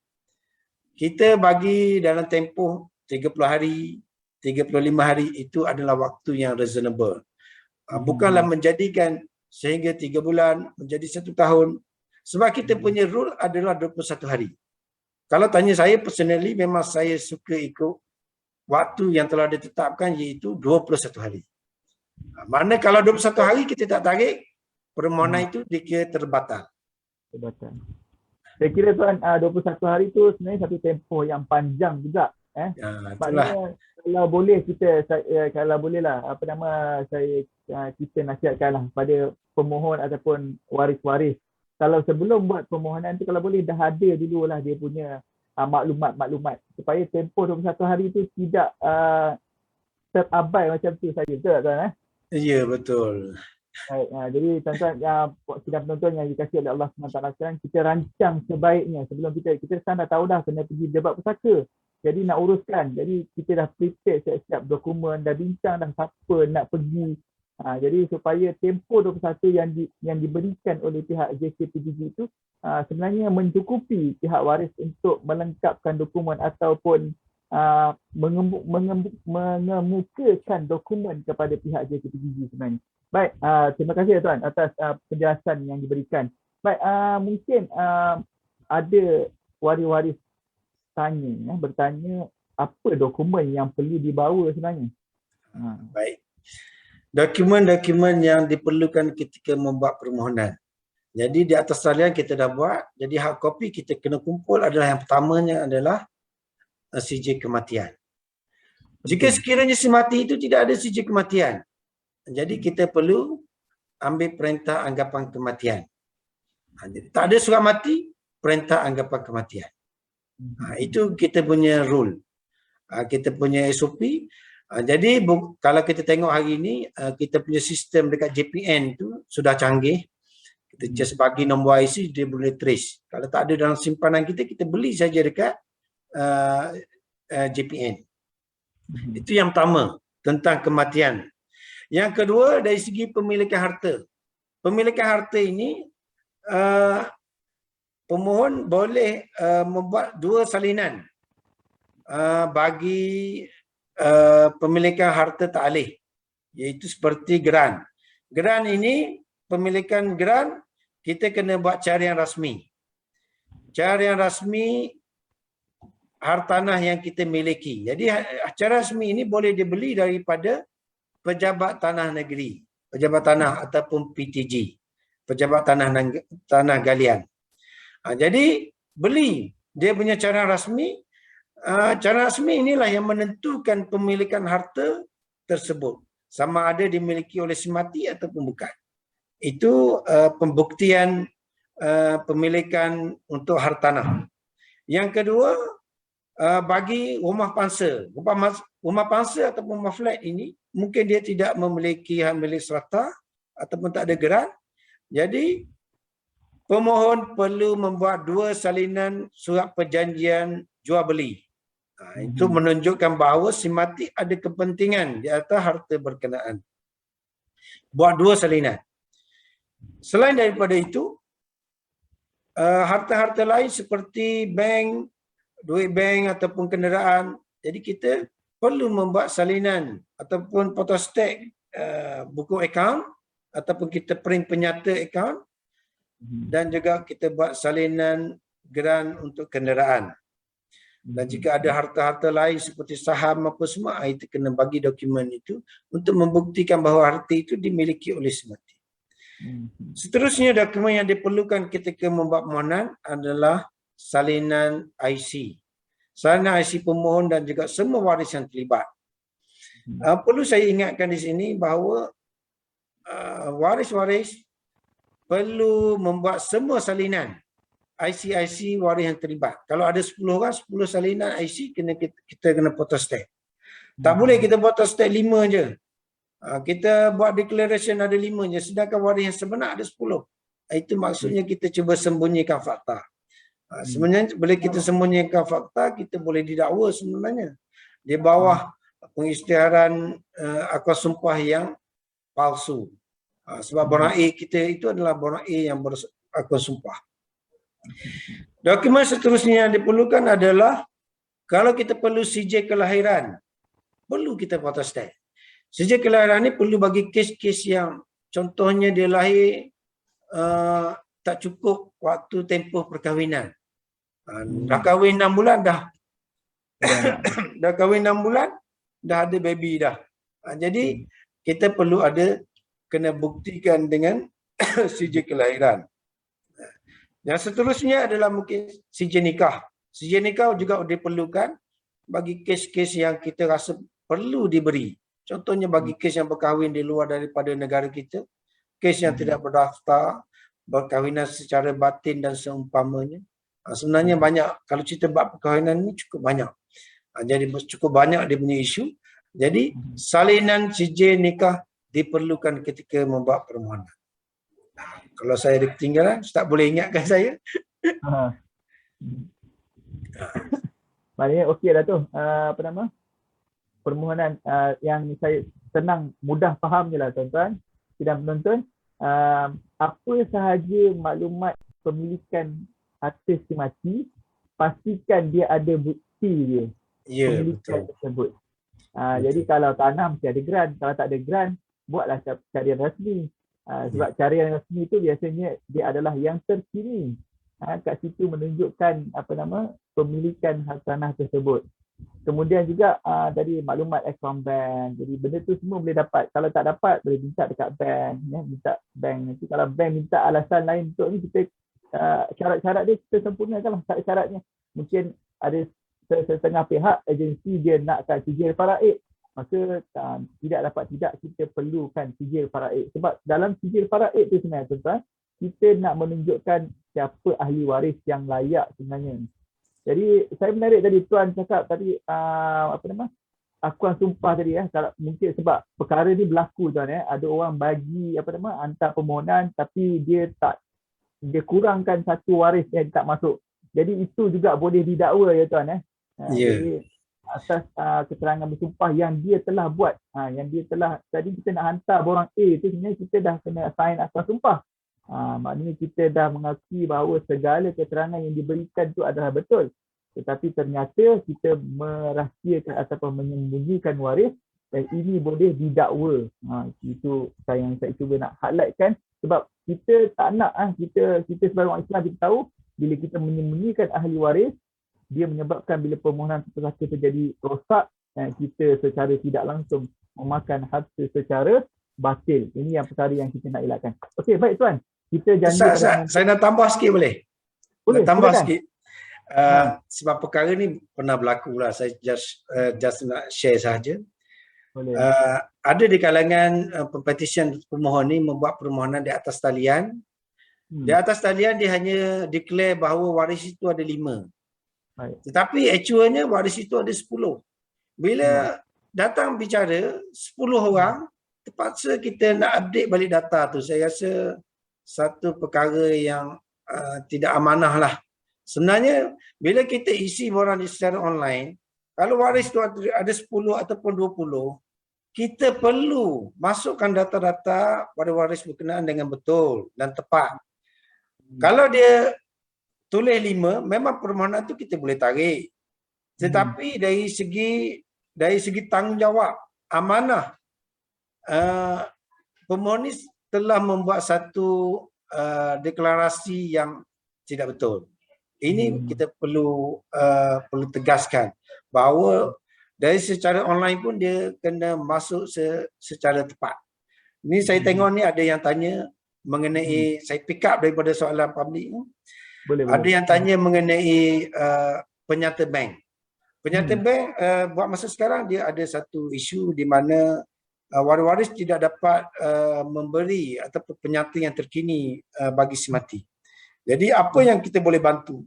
kita bagi dalam tempoh 30 hari, 35 hari, itu adalah waktu yang reasonable. Bukanlah menjadikan sehingga 3 bulan, menjadi 1 tahun. Sebab kita punya rule adalah 21 hari. Kalau tanya saya personally, memang saya suka ikut waktu yang telah ditetapkan iaitu 21 hari. Mana kalau 21 hari kita tak tarik, permohonan itu dikira terbatal. Saya kira tuan 21 hari tu sebenarnya satu tempoh yang panjang juga. Maknanya kalau boleh kalau bolehlah kita nasihatkanlah pada pemohon ataupun waris-waris. Kalau sebelum buat permohonan tu kalau boleh dah ada dululah dia punya maklumat supaya tempoh 21 hari tu tidak terabai macam tu saja. Betul tak tuan? Ya, betul. Baik, jadi tuan-tuan sidang penonton yang dikasihi oleh Allah SWT, kita rancang sebaiknya sebelum kita sekarang dah tahu dah kena pergi debat pusaka. Jadi nak uruskan, jadi kita dah prepare siap-siap dokumen, dah bincang dah siapa nak pergi. Jadi supaya tempoh 21 yang diberikan oleh pihak JKPGG itu sebenarnya mencukupi pihak waris untuk melengkapkan dokumen ataupun mengemukakan dokumen kepada pihak JKPGG sebenarnya. Baik, terima kasih tuan atas penjelasan yang diberikan. Baik, mungkin ada waris-waris bertanya apa dokumen yang perlu dibawa sebenarnya. Baik. Dokumen-dokumen yang diperlukan ketika membuat permohonan. Jadi di atas talian kita dah buat, jadi hard copy kita kena kumpul adalah yang pertamanya adalah CJ kematian. Jika sekiranya si mati itu tidak ada CJ kematian, jadi kita perlu ambil perintah anggapan kematian. Jadi, tak ada surat mati, perintah anggapan kematian. Itu kita punya rule. Kita punya SOP. Jadi kalau kita tengok hari ini, kita punya sistem dekat JPN tu sudah canggih. Kita just bagi nombor IC, dia boleh trace. Kalau tak ada dalam simpanan kita, kita beli saja dekat JPN. Itu yang pertama, tentang kematian. Yang kedua, dari segi pemilikan harta. Pemilikan harta ini, pemohon boleh membuat 2 salinan bagi pemilikan harta takleh, iaitu seperti geran. Geran ini, pemilikan geran, kita kena buat carian rasmi. Carian rasmi hartanah yang kita miliki. Jadi cara rasmi ini boleh dibeli daripada pejabat tanah negeri, pejabat tanah ataupun PTG, pejabat tanah galian. Jadi beli dia punya cara rasmi. Cara rasmi inilah yang menentukan pemilikan harta tersebut, sama ada dimiliki oleh si mati ataupun bukan. Itu pembuktian pemilikan untuk hartanah. Yang kedua, bagi rumah pangsa. Rumah pangsa ataupun rumah flat ini mungkin dia tidak memiliki hak milik serata ataupun tak ada geran. Jadi pemohon perlu membuat 2 salinan surat perjanjian jual beli. Itu menunjukkan bahawa si mati ada kepentingan di atas harta berkenaan. Buat 2 salinan. Selain daripada itu, harta-harta lain seperti bank, duit bank ataupun kenderaan. Jadi kita perlu membuat salinan ataupun photostat buku akaun ataupun kita print penyata akaun dan juga kita buat salinan geran untuk kenderaan. Dan jika ada harta-harta lain seperti saham apa semua, itu kena bagi dokumen itu untuk membuktikan bahawa harta itu dimiliki oleh si mati. Seterusnya dokumen yang diperlukan ketika membuat permohonan adalah salinan IC. Salinan IC pemohon dan juga semua waris yang terlibat. Perlu saya ingatkan di sini bahawa waris-waris perlu membuat semua salinan IC waris yang terlibat. Kalau ada 10 orang, 10 salinan IC kita kena photostat. Tak boleh kita photostat 5 je. Kita buat declaration ada 5 je, sedangkan waris yang sebenar ada 10. Itu maksudnya kita cuba sembunyikan fakta. Sebenarnya boleh kita sembunyikan fakta, kita boleh didakwa sebenarnya. Di bawah pengisytiharan akta sumpah yang palsu. Sebab borang A kita itu adalah borang A yang berakta sumpah. Dokumen seterusnya yang diperlukan adalah kalau kita perlu sijil kelahiran, perlu kita photostat. Sijil kelahiran ni perlu bagi kes-kes yang contohnya dia lahir tak cukup waktu tempoh perkahwinan. Dah kahwin 6 bulan dah. Dah kahwin 6 bulan, dah ada baby dah. Jadi kita perlu ada kena buktikan dengan sijil kelahiran. Yang seterusnya adalah mungkin sijil nikah. Sijil nikah juga diperlukan bagi kes-kes yang kita rasa perlu diberi. Contohnya bagi kes yang berkahwin di luar daripada negara kita, kes yang tidak berdaftar, berkahwinan secara batin dan seumpamanya. Sebenarnya banyak, kalau cerita bab perkahwinan ni cukup banyak. Jadi cukup banyak dia punya isu. Jadi salinan sijil nikah diperlukan ketika membuat permohonan. Kalau saya ada ketinggalan, Ustaz boleh ingatkan saya. Maknanya okey dah tu. Apa nama? Permohonan yang saya senang, mudah faham je lah tuan-tuan. Sidang penonton. Apa sahaja maklumat pemilikan harta si mati, pastikan dia ada bukti dia. Ya, pemilikan betul. tersebut. Jadi kalau tanah mesti ada grant. Kalau tak ada grant, buatlah carian rasmi. Sebab carian rasmi itu biasanya dia adalah yang terkini. Kat situ menunjukkan pemilikan tanah tersebut. Kemudian juga dari maklumat account bank. Jadi benda tu semua boleh dapat. Kalau tak dapat boleh minta dekat bank, minta bank. Nanti kalau bank minta alasan lain untuk ni, kita syarat-syarat dia kita sempurnakanlah syarat-syaratnya. Mungkin ada setengah pihak agensi dia nakkan sijil faraid, maka tidak kita perlukan sijil faraid. Sebab dalam sijil faraid tu sebenarnya tuan-tuan, kita nak menunjukkan siapa ahli waris yang layak sebenarnya. Jadi saya menarik tadi tuan cakap tadi akuan sumpah tadi kalau mungkin sebab perkara ni berlaku tuan ada orang bagi hantar permohonan tapi dia kurangkan satu waris yang tak masuk. Jadi itu juga boleh didakwa ya tuan Jadi atas keterangan bersumpah yang dia telah buat, yang dia telah tadi kita nak hantar borang A tu sebenarnya kita dah kena sign akta sumpah. Maknanya kita dah mengakui bahawa segala keterangan yang diberikan tu adalah betul. Tetapi ternyata kita merahsiakan ataupun menyembunyikan waris dan ini boleh didakwa. Itu yang saya cuba nak highlightkan sebab kita tak nak kita sebagai orang Islam kita tahu bila kita menyembunyikan ahli waris dia menyebabkan bila permohonan pusaka terjadi rosak kita secara tidak langsung memakan harta secara batil. Ini yang perkara yang kita nak elakkan. Okey, baik tuan. Kita janji saya nak tambah sikit boleh? Boleh, nak tambah silakan. sikit. Sebab perkara ni pernah berlaku lah. Saya just nak share sahaja. Ada di kalangan petition pemohon ni membuat permohonan di atas talian. Di atas talian dia hanya declare bahawa waris itu ada 5. Baik. Tetapi actualnya waris itu ada 10. Bila datang bicara 10 orang, terpaksa kita nak update balik data tu. Saya rasa satu perkara yang tidak amanah lah. Sebenarnya bila kita isi borang secara online, kalau waris tu ada 10 ataupun 20, kita perlu masukkan data-data pada waris berkenaan dengan betul dan tepat. Kalau dia tulis 5, memang permohonan tu kita boleh tarik. Tetapi dari segi tanggungjawab, amanah, pemohon ni telah membuat satu deklarasi yang tidak betul. Ini kita perlu tegaskan bahawa dari secara online pun dia kena masuk secara tepat. Ni saya tengok ni ada yang tanya mengenai, saya pick up daripada soalan publik ni. Ada yang tanya mengenai penyata bank. Penyata bank buat masa sekarang dia ada satu isu di mana waris-waris tidak dapat memberi ataupun penyata yang terkini bagi si mati. Jadi apa yang kita boleh bantu?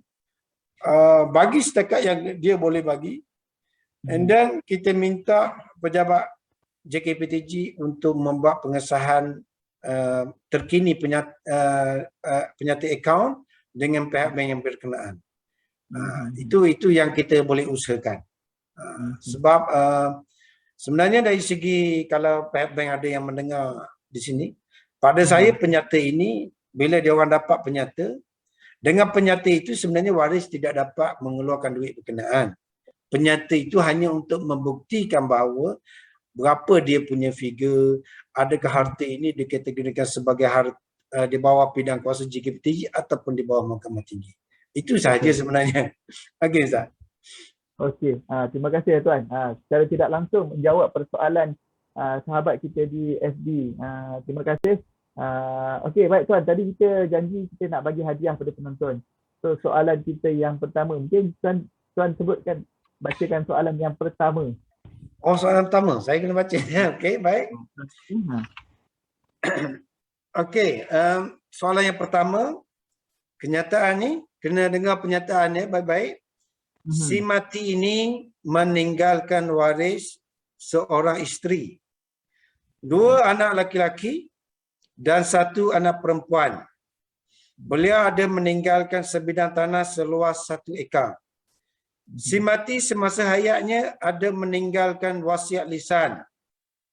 Bagi setakat yang dia boleh bagi, and then kita minta pejabat JKPTG untuk membuat pengesahan terkini penyata akaun dengan pihak bank yang berkenaan. Itu yang kita boleh usahakan. Sebab sebenarnya dari segi kalau pihak bank ada yang mendengar di sini, pada saya penyata ini bila dia orang dapat penyata, dengan penyata itu sebenarnya waris tidak dapat mengeluarkan duit berkenaan. Penyata itu hanya untuk membuktikan bahawa berapa dia punya figure, adakah harta ini dikategorikan sebagai harta di bawah bidang kuasa JKPTG ataupun di bawah Mahkamah Tinggi. Itu sahaja sebenarnya. Okey, Ustaz. Okey, terima kasih ya Tuan. Secara tidak langsung menjawab persoalan sahabat kita di FB. Terima kasih. Okey, baik Tuan. Tadi kita janji kita nak bagi hadiah pada penonton. So soalan kita yang pertama, mungkin Tuan sebutkan, bacakan soalan yang pertama. Oh, soalan pertama. Saya kena baca. Okey, baik. Okey, soalan yang pertama, kenyataan ni, kena dengar penyataannya baik-baik. Si mati ini meninggalkan waris seorang isteri, 2 anak laki-laki dan 1 anak perempuan. Beliau ada meninggalkan sebidang tanah seluas 1 ekar. Si mati semasa hayatnya ada meninggalkan wasiat lisan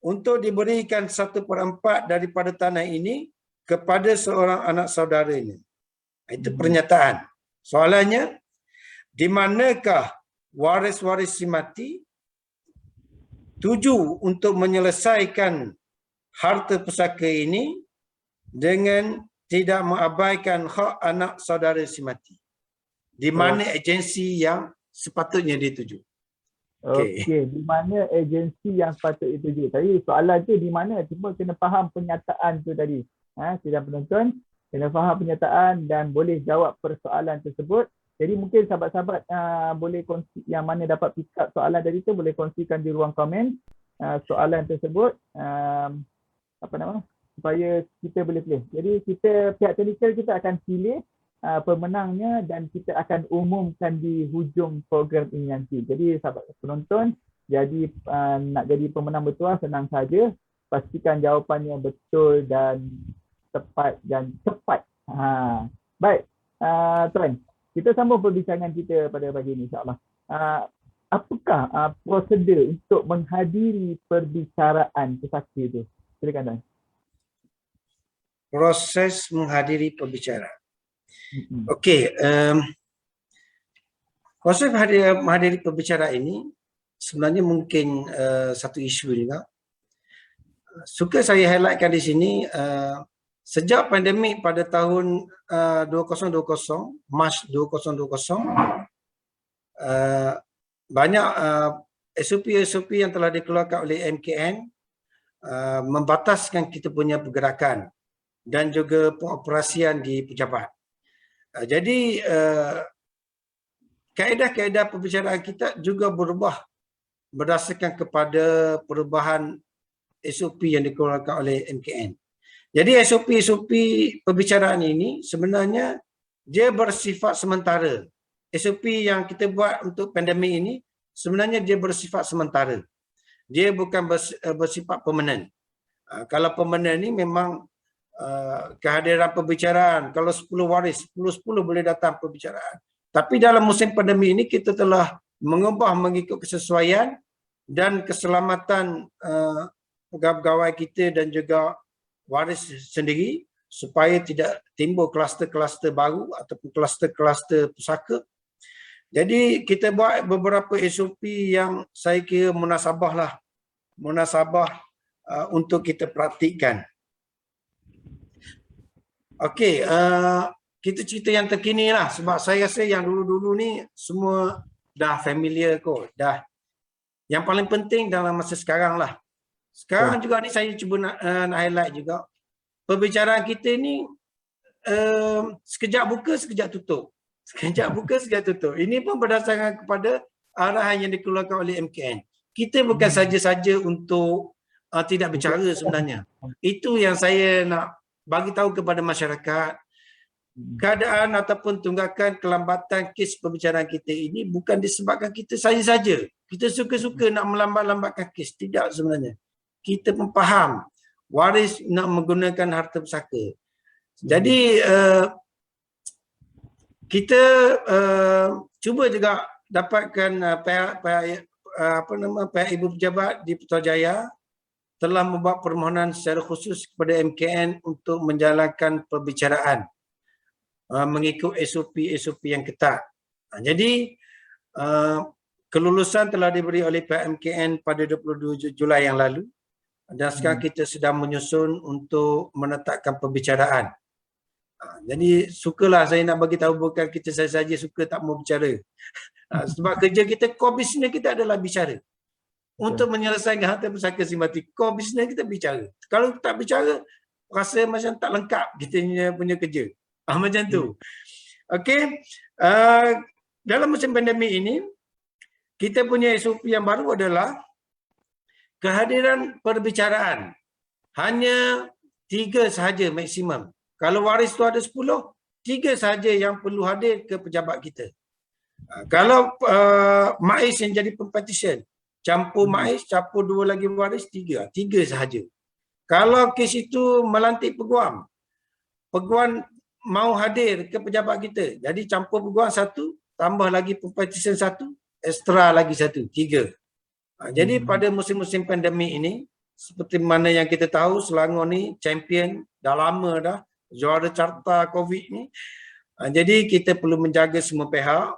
untuk diberikan 1/4 daripada tanah ini kepada seorang anak saudaranya. Itu pernyataan. Soalannya, di manakah waris-waris si mati tuju untuk menyelesaikan harta pusaka ini dengan tidak mengabaikan hak anak saudara si mati? Di mana agensi yang sepatutnya dituju? Okey, di mana agensi yang patut dituju? Tadi soalan tu di mana? Cuma kena faham pernyataan tu tadi. Sidang penonton kena faham pernyataan dan boleh jawab persoalan tersebut. Jadi mungkin sahabat-sahabat boleh kongsi, yang mana dapat pick up soalan tadi tu boleh kongsikan di ruang komen soalan tersebut, supaya kita boleh pilih. Jadi kita, pihak teknikal kita akan pilih pemenangnya dan kita akan umumkan di hujung program ini nanti. Jadi sahabat penonton, jadi nak jadi pemenang bertuah senang saja, pastikan jawapannya betul dan tepat dan cepat. Baik, Tuan, kita sambung perbincangan kita pada pagi ini insya-Allah. Apakah prosedur untuk menghadiri perbicaraan pesaka itu? Silakan Tuan. Proses menghadiri perbicaraan. Okey, proses menghadiri perbicaraan ini sebenarnya mungkin satu isu juga. Suka saya highlightkan di sini, sejak pandemik pada tahun 2020, Mac 2020, banyak SOP yang telah dikeluarkan oleh MKN membataskan kita punya pergerakan dan juga pengoperasian di pejabat. Jadi kaedah-kaedah perbicaraan kita juga berubah berdasarkan kepada perubahan SOP yang dikeluarkan oleh MKN. Jadi SOP perbicaraan ini sebenarnya dia bersifat sementara. SOP yang kita buat untuk pandemik ini sebenarnya dia bersifat sementara. Dia bukan bersifat permanen. Kalau permanen ni memang kehadiran pembicaraan. Kalau 10 waris, 10 boleh datang pembicaraan. Tapi dalam musim pandemik ini kita telah mengubah mengikut kesesuaian dan keselamatan pegawai kita dan juga waris sendiri supaya tidak timbul kluster-kluster baru ataupun kluster-kluster pusaka. Jadi kita buat beberapa SOP yang saya kira munasabah untuk kita praktikkan. Okey, kita cerita yang terkini lah sebab saya rasa yang dulu-dulu ni semua dah familiar kot. Dah. Yang paling penting dalam masa sekarang lah. Sekarang juga ni saya cuba nak highlight juga. Perbicaraan kita ni sekejap buka, sekejap tutup. Sekejap buka, sekejap tutup. Ini pun berdasarkan kepada arahan yang dikeluarkan oleh MKN. Kita bukan saja-saja untuk tidak bercara sebenarnya. Itu yang saya nak bagi tahu kepada masyarakat. Keadaan ataupun tunggakan kelambatan kes pembicaraan kita ini bukan disebabkan kita saja-saja. Kita suka-suka nak melambat-lambatkan kes. Tidak sebenarnya. Kita pun faham waris nak menggunakan harta pusaka. Jadi kita cuba juga dapatkan pihak ibu pejabat di Putrajaya telah membuat permohonan secara khusus kepada MKN untuk menjalankan perbicaraan mengikut SOP yang ketat. Jadi kelulusan telah diberi oleh pihak MKN pada 22 Julai yang lalu dan sekarang kita sedang menyusun untuk menetapkan perbicaraan. Jadi sukalah saya nak bagi tahu bukan kita saja suka tak mau bicara. Sebab kerja kita, core business kita adalah bicara. Untuk menyelesaikan harta pusaka Simbati, core business kita bicara. Kalau tak bicara, rasa macam tak lengkap kita punya kerja. Macam tu. Okey. Dalam musim pandemik ini, kita punya SOP yang baru adalah kehadiran perbicaraan. Hanya 3 sahaja maksimum. Kalau waris tu ada 10, 3 sahaja yang perlu hadir ke pejabat kita. Kalau MAIS yang jadi competition, campur MAIS, campur 2 lagi waris, 3 sahaja. Kalau kes itu melantik peguam, peguam mau hadir ke pejabat kita, jadi campur peguam 1, tambah lagi competition 1, extra lagi 1, 3. Jadi pada musim-musim pandemik ini, seperti mana yang kita tahu, Selangor ni champion dah lama dah, juara carta COVID ni. Jadi kita perlu menjaga semua pihak.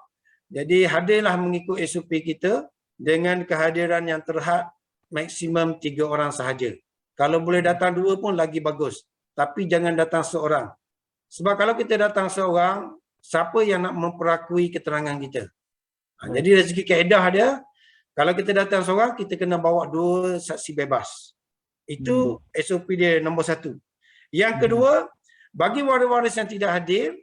Jadi hadirlah mengikut SOP kita dengan kehadiran yang terhad maksimum 3 orang sahaja. Kalau boleh datang 2 pun lagi bagus. Tapi jangan datang seorang. Sebab kalau kita datang seorang, siapa yang nak memperakui keterangan kita? Jadi dari segi kaedah dia, kalau kita datang seorang, kita kena bawa 2 saksi bebas. Itu SOP dia nombor 1. Yang kedua, bagi waris-waris yang tidak hadir,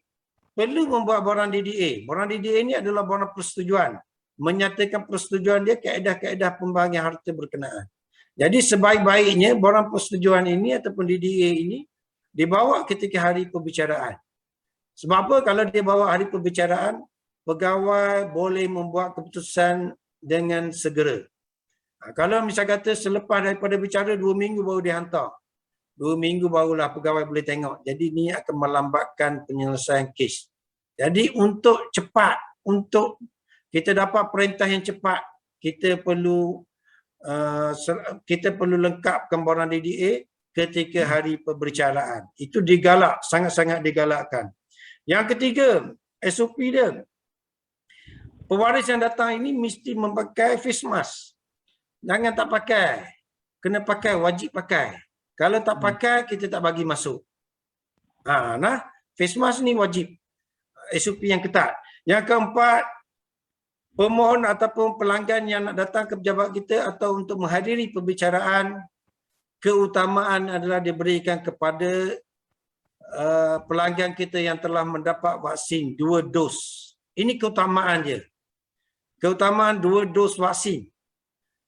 perlu membuat borang DDA. Borang DDA ini adalah borang persetujuan. Menyatakan persetujuan dia kaedah-kaedah pembahagian harta berkenaan. Jadi sebaik-baiknya borang persetujuan ini ataupun DDA ini dibawa ketika hari perbicaraan. Sebab apa? Kalau dia bawa hari perbicaraan, pegawai boleh membuat keputusan dengan segera. Kalau misal kata selepas daripada bicara 2 minggu baru dihantar. 2 minggu barulah pegawai boleh tengok. Jadi ini akan melambatkan penyelesaian kes. Jadi untuk cepat, untuk kita dapat perintah yang cepat, kita perlu lengkapkan borang DDA ketika hari perbicaraan. Itu digalak, sangat-sangat digalakkan. Yang ketiga, SOP dia. Pewaris yang datang ini mesti memakai face mask. Jangan tak pakai. Kena pakai, wajib pakai. Kalau tak pakai, kita tak bagi masuk. Face mask ni wajib. SOP yang ketat. Yang keempat, pemohon ataupun pelanggan yang nak datang ke pejabat kita atau untuk menghadiri perbicaraan, keutamaan adalah diberikan kepada pelanggan kita yang telah mendapat vaksin 2 dos. Ini keutamaan dia. Keutamaan 2 dos vaksin.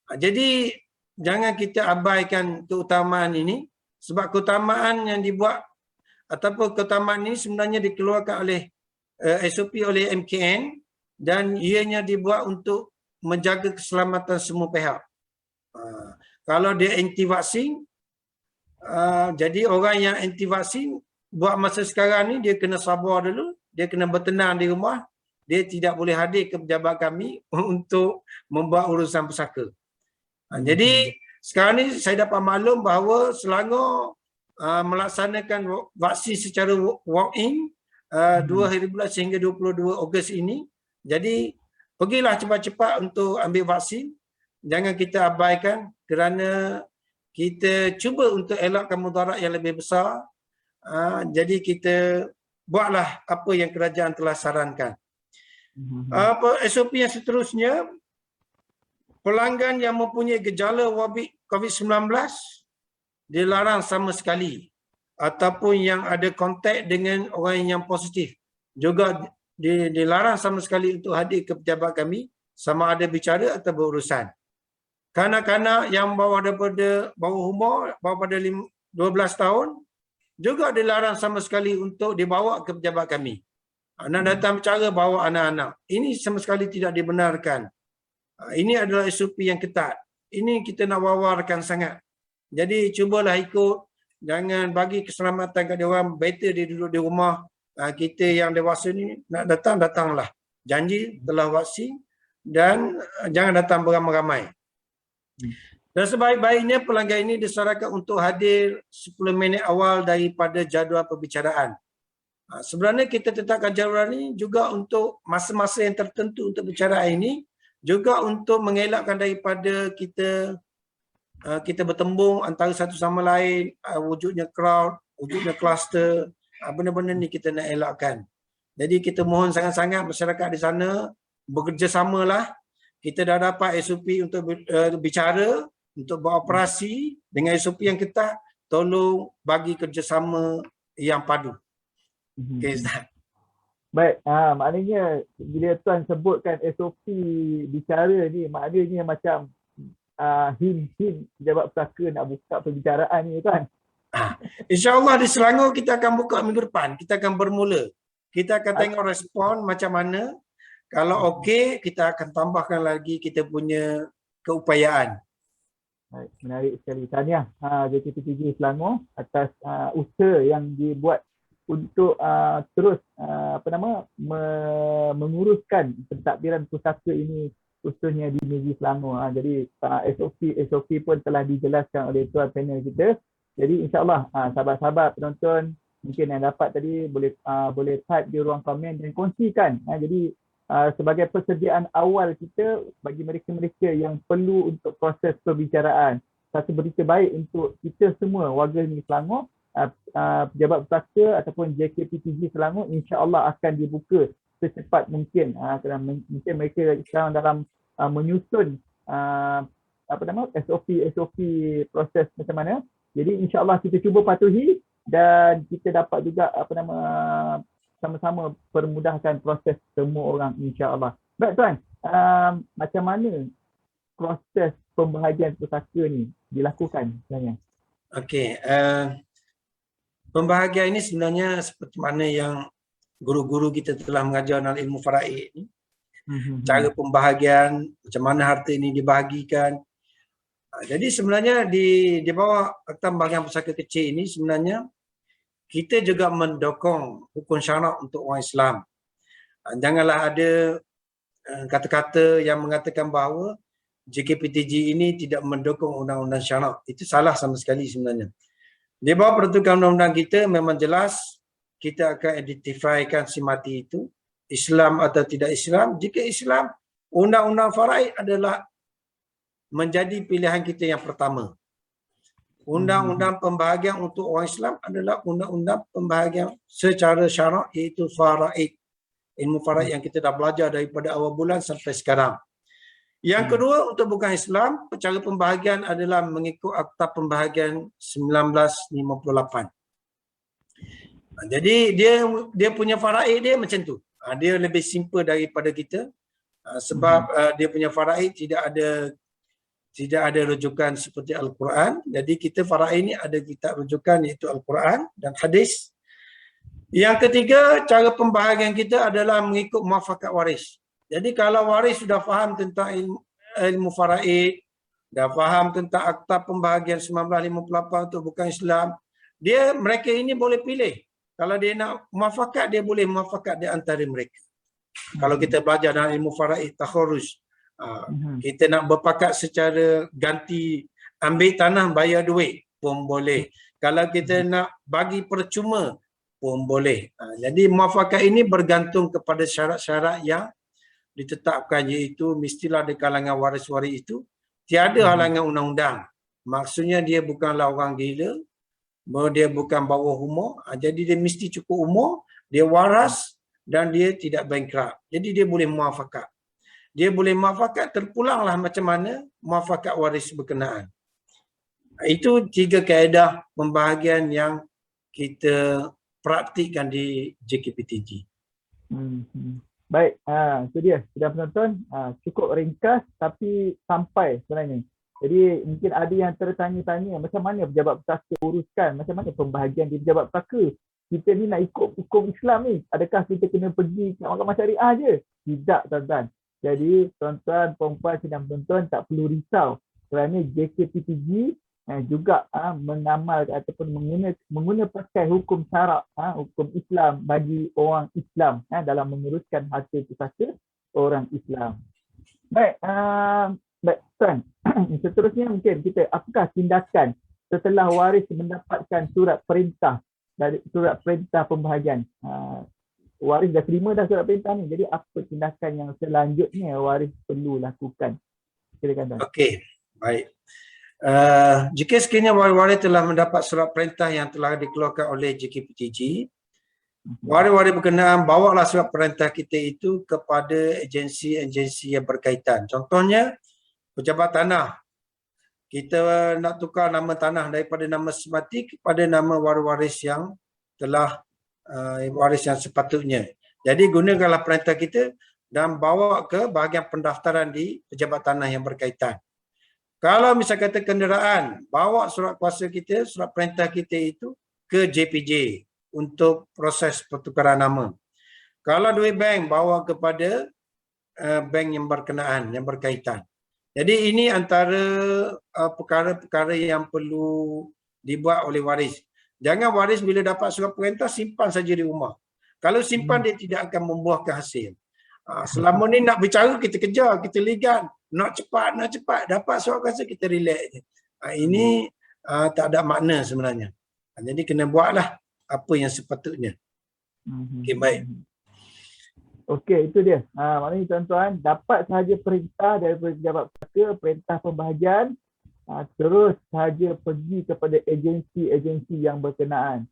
Jadi jangan kita abaikan keutamaan ini sebab keutamaan yang dibuat ataupun keutamaan ini sebenarnya dikeluarkan oleh SOP oleh MKN dan ianya dibuat untuk menjaga keselamatan semua pihak. Kalau dia anti vaksin, jadi orang yang anti vaksin buat masa sekarang ni dia kena sabar dulu, dia kena bertenang di rumah, dia tidak boleh hadir ke pejabat kami untuk membuat urusan pusaka. Jadi sekarang ni saya dapat maklum bahawa Selangor melaksanakan vaksin secara walk-in 2 hari bulan sehingga 22 Ogos ini. Jadi pergilah cepat-cepat untuk ambil vaksin. Jangan kita abaikan kerana kita cuba untuk elakkan mudarat yang lebih besar. Jadi kita buatlah apa yang kerajaan telah sarankan. SOP yang seterusnya, pelanggan yang mempunyai gejala wabak COVID-19 dilarang sama sekali, ataupun yang ada kontak dengan orang yang positif juga dilarang sama sekali untuk hadir ke pejabat kami, sama ada bicara atau berurusan. Kanak-kanak yang bawah umur, bawah pada 12 tahun juga dilarang sama sekali untuk dibawa ke pejabat kami. Nak datang bicara bawa anak-anak. Ini sama sekali tidak dibenarkan. Ini adalah SOP yang ketat. Ini kita nak wawarkan sangat. Jadi cubalah ikut. Jangan bagi keselamatan kat dia orang. Better dia duduk di rumah. Kita yang dewasa ni nak datang, datanglah. Janji telah vaksin. Dan jangan datang beramai-ramai. Dan sebaik-baiknya pelanggan ini disarankan untuk hadir 10 minit awal daripada jadual perbicaraan. Sebenarnya kita tetapkan jadual ini juga untuk masa-masa yang tertentu untuk bicara ini, juga untuk mengelakkan daripada kita bertembung antara satu sama lain, wujudnya crowd, wujudnya cluster, benda-benda ni kita nak elakkan. Jadi kita mohon sangat-sangat masyarakat di sana bekerjasamalah. Kita dah dapat SOP untuk bicara, untuk beroperasi dengan SOP yang ketat, tolong bagi kerjasama yang padu. Okay, Ustaz. Baik, maknanya bila Tuan sebutkan SOP bicara ni, maknanya macam hint-hint pejabat pusaka nak buka perbicaraan ni kan? InsyaAllah di Selangor kita akan buka minggu depan. Kita akan bermula. Kita akan tengok respon macam mana. Kalau okey, kita akan tambahkan lagi kita punya keupayaan. Baik, menarik sekali. Tahniah JKPTJ Selangor atas usaha yang dibuat untuk terus menguruskan pentadbiran pusaka ini khususnya di Negeri Selangor. Jadi SOP pun telah dijelaskan oleh tuan panel kita. Jadi insya-Allah sahabat-sahabat penonton mungkin yang dapat tadi boleh type di ruang komen dan kongsikan. Jadi sebagai persediaan awal kita bagi mereka-mereka yang perlu untuk proses perbicaraan, satu berita baik untuk kita semua warga Negeri Selangor, pejabat pusaka ataupun JKPTJ Selangor insya-Allah akan dibuka secepat mungkin. Kerana mungkin mereka sekarang dalam menyusun SOP proses macam mana. Jadi insya-Allah kita cuba patuhi dan kita dapat juga sama-sama permudahkan proses semua orang insya-Allah. Baik tuan, macam mana proses pembahagian pusaka ni dilakukan sebenarnya? Okey, pembahagian ini sebenarnya seperti mana yang guru-guru kita telah mengajar dalam ilmu faraid ni. Cara pembahagian, macam mana harta ini dibahagikan. Jadi sebenarnya di bawah Akta Pembahagian Pusaka Kecil ini sebenarnya kita juga mendokong hukum syarak untuk orang Islam. Janganlah ada kata-kata yang mengatakan bahawa JKPTJ ini tidak mendokong undang-undang syarak. Itu salah sama sekali sebenarnya. Di bawah peraturan undang-undang kita memang jelas kita akan identifikan si mati itu Islam atau tidak Islam. Jika Islam, undang-undang faraid adalah menjadi pilihan kita yang pertama. Undang-undang pembahagian untuk orang Islam adalah undang-undang pembahagian secara syarak iaitu faraid. Ilmu faraid yang kita dah belajar daripada awal bulan sampai sekarang. Yang kedua, untuk bukan Islam, cara pembahagian adalah mengikut Akta Pembahagian 1958. Jadi dia punya faraid dia macam tu. Dia lebih simple daripada kita sebab dia punya faraid tidak ada rujukan seperti Al-Quran. Jadi kita faraid ni ada kitab rujukan iaitu Al-Quran dan hadis. Yang ketiga, cara pembahagian kita adalah mengikut muafakat waris. Jadi kalau waris sudah faham tentang ilmu faraid, dah faham tentang Akta Pembahagian 1958 untuk bukan Islam, mereka ini boleh pilih. Kalau dia nak muafakat, dia boleh muafakat di antara mereka. Kalau kita belajar dalam ilmu faraid, takharruj, kita nak berpakat secara ganti, ambil tanah bayar duit pun boleh. Kalau kita nak bagi percuma pun boleh. Jadi muafakat ini bergantung kepada syarat-syarat yang ditetapkan, iaitu mestilah di kalangan waris-waris itu tiada halangan undang-undang. Maksudnya dia bukanlah orang gila, dia bukan bawah umur, jadi dia mesti cukup umur, dia waras dan dia tidak bankrupt. Jadi dia boleh muafakat. Dia boleh muafakat, terpulanglah macam mana muafakat waris berkenaan. Itu 3 kaedah pembahagian yang kita praktikkan di JKPTG. Baik, itu dia. Sudah penonton, cukup ringkas tapi sampai sebenarnya. Jadi mungkin ada yang tertanya-tanya macam mana pejabat pesaka uruskan, macam mana pembahagian di pejabat pesaka. Kita ni nak ikut hukum Islam ni, adakah kita kena pergi ke mahkamah syariah je? Tidak, tuan-tuan. Jadi tuan-tuan, perempuan sedang penonton tak perlu risau kerana JKPTG juga mengamal ataupun menggunakan pakai hukum syarak, hukum Islam bagi orang Islam dalam menguruskan harta pusaka orang Islam. Baik, baik tuan. Seterusnya mungkin kita, apakah tindakan setelah waris mendapatkan surat perintah dari surat perintah pembahagian? Waris dah terima dah surat perintah ni. Jadi apa tindakan yang selanjutnya waris perlu lakukan? Silakan tuan. Okey, baik. Jika sekiranya waris telah mendapat surat perintah yang telah dikeluarkan oleh JKPTG, waris-waris berkenaan bawalah surat perintah kita itu kepada agensi-agensi yang berkaitan. Contohnya, pejabat tanah. Kita nak tukar nama tanah daripada nama semati kepada nama waris-waris yang telah waris yang sepatutnya. Jadi gunakanlah perintah kita dan bawa ke bahagian pendaftaran di pejabat tanah yang berkaitan. Kalau misal kata kenderaan, bawa surat kuasa kita, surat perintah kita itu ke JPJ untuk proses pertukaran nama. Kalau duit bank, bawa kepada bank yang berkenaan, yang berkaitan. Jadi ini antara perkara-perkara yang perlu dibuat oleh waris. Jangan waris bila dapat surat perintah simpan saja di rumah. Kalau simpan dia tidak akan membuahkan hasil. Selama ni nak bicara kita kejar, kita ligan, nak cepat, dapat surat kuasa kita relax je. Ini tak ada makna sebenarnya. Jadi kena buatlah apa yang sepatutnya. Okey, baik. Okey, itu dia. Maknanya tuan-tuan dapat sahaja perintah daripada pejabat pesaka, perintah pembahagian, terus sahaja pergi kepada agensi-agensi yang berkenaan.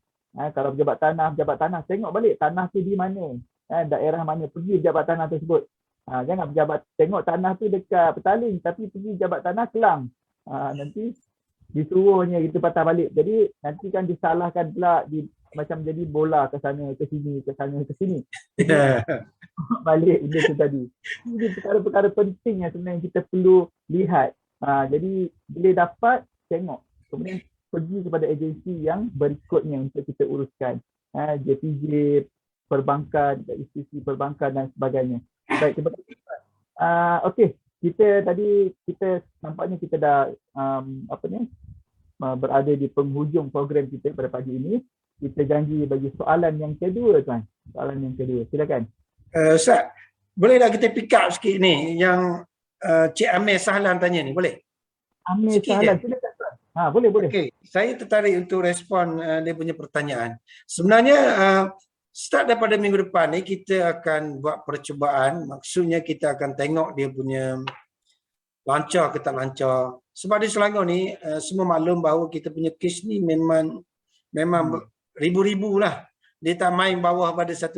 Kalau pejabat tanah, tengok balik tanah tu di mana, daerah mana, pergi pejabat tanah tersebut. Jangan pejabat tengok tanah tu dekat Petaling tapi pergi pejabat tanah Kelang. Nanti disuruhnya kita patah balik. Jadi nanti kan disalahkan pula, macam jadi bola ke sana ke sini, ke sana ke sini. Balik benda tu tadi. Ini perkara-perkara penting yang sebenarnya kita perlu lihat. Jadi bila dapat, tengok. Kemudian pergi kepada agensi yang berikutnya untuk kita uruskan. JPJ, perbankan, institusi perbankan dan sebagainya. Baik, terima kasih. Okey, kita nampaknya kita dah berada di penghujung program kita pada pagi ini. Kita janji bagi soalan yang kedua tuan. Soalan yang kedua, silakan. Ustaz, boleh tak kita pick up sikit ni yang Cik Amir Sahlan tanya ni, boleh? Amir Sahlan, silakan tuan. Boleh. Okey, saya tertarik untuk respon dia punya pertanyaan. Sebenarnya start daripada minggu depan ni kita akan buat percubaan. Maksudnya kita akan tengok dia punya lancar ke tak lancar. Sebab di Selangor ni semua maklum bahawa kita punya kes ni memang ribu-ribu lah. Dia tak main bawah pada 1,000.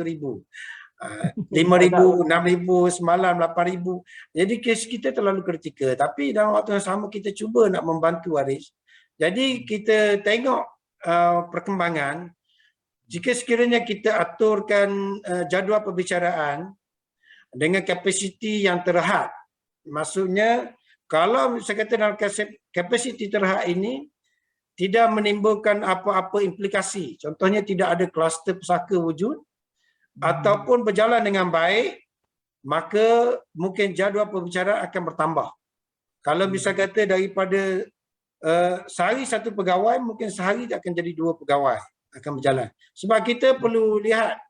5,000, 6,000, semalam 8,000. Jadi kes kita terlalu kritikal. Tapi dalam waktu yang sama kita cuba nak membantu waris. Jadi kita tengok perkembangan. Jika sekiranya kita aturkan jadual perbicaraan dengan kapasiti yang terhad. Maksudnya kalau saya kata dalam kapasiti terhad ini tidak menimbulkan apa-apa implikasi. Contohnya tidak ada kluster pesaka wujud ataupun berjalan dengan baik, maka mungkin jadual pembicaraan akan bertambah. Kalau misal kata daripada sehari satu pegawai, mungkin sehari akan jadi 2 pegawai akan berjalan. Sebab kita perlu lihat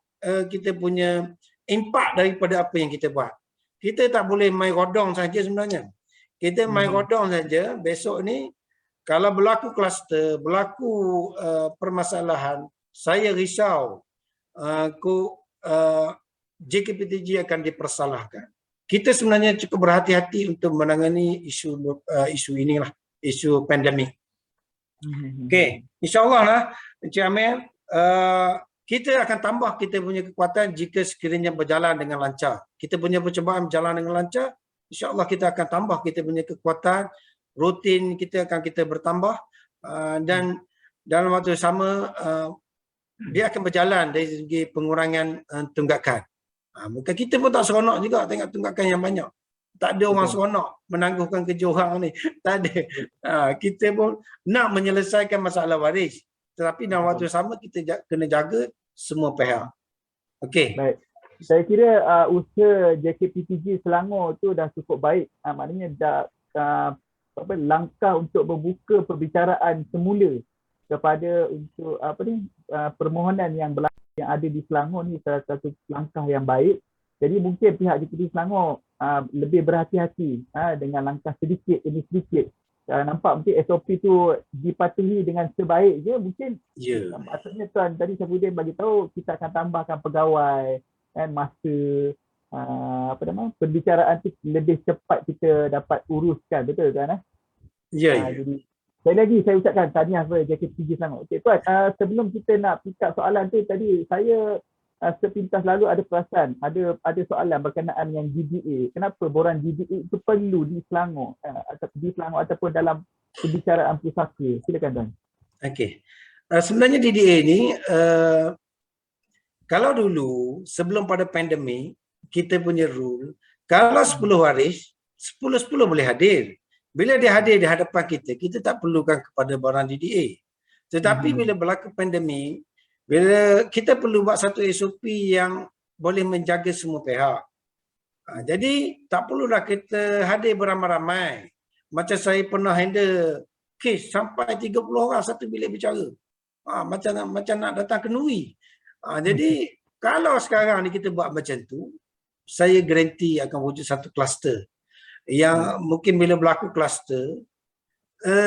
kita punya impak daripada apa yang kita buat. Kita tak boleh main rodong saja sebenarnya. Kita main rodong saja, besok ni kalau berlaku kluster, berlaku permasalahan, saya risau JKPTG akan dipersalahkan. Kita sebenarnya cukup berhati-hati untuk menangani isu inilah, isu pandemik. Okey, insya-Allah lah Encik Amir, kita akan tambah kita punya kekuatan jika sekiranya berjalan dengan lancar. Kita punya percubaan berjalan dengan lancar, insya-Allah kita akan tambah kita punya kekuatan, rutin kita akan bertambah, dan dalam waktu yang sama dia akan berjalan dari segi pengurangan tunggakan. Bukan kita pun tak seronok juga tengok tunggakan yang banyak. Tak ada orang seronok menangguhkan kerja orang ni. Tak ada. Kita pun nak menyelesaikan masalah waris. Tetapi dalam waktu yang sama kita kena jaga semua pihak. Okey. Baik. Saya kira usaha JKPTG Selangor tu dah cukup baik. Maknanya dah langkah untuk membuka perbicaraan semula kepada untuk permohonan yang ada di Selangor ni salah satu langkah yang baik. Jadi mungkin pihak JKPTG Selangor lebih berhati-hati dengan langkah sedikit demi sedikit. Nampak mungkin SOP tu dipatuhi dengan sebaik je, mungkin maksudnya Tuan tadi Syafuddin bagi tahu kita akan tambahkan pegawai, masa perbicaraan tu lebih cepat kita dapat uruskan, betul kan? Jadi sekali lagi saya ucapkan tahniah kepada JKPTG Selangor. Okey Tuan, sebelum kita nak pick up soalan tu tadi, saya sepintas lalu ada perasan ada soalan berkenaan yang DDA. Kenapa borang DDA itu perlu di Selangor ataupun dalam pembicaraan pusaka? Silakan Tuan. Okey. Sebenarnya DDA ni kalau dulu sebelum pada pandemik kita punya rule, kalau 10 waris 10 boleh hadir. Bila dia hadir di hadapan kita, kita tak perlukan kepada borang DDA. Tetapi bila berlaku pandemik, bila kita perlu buat satu SOP yang boleh menjaga semua pihak. Jadi tak perlulah kita hadir beramai-ramai. Macam saya pernah handle kes sampai 30 orang satu bilik bicara. Macam nak datang kenduri. Jadi kalau sekarang ni kita buat macam tu, saya garanti akan wujud satu kluster. Yang mungkin bila berlaku kluster,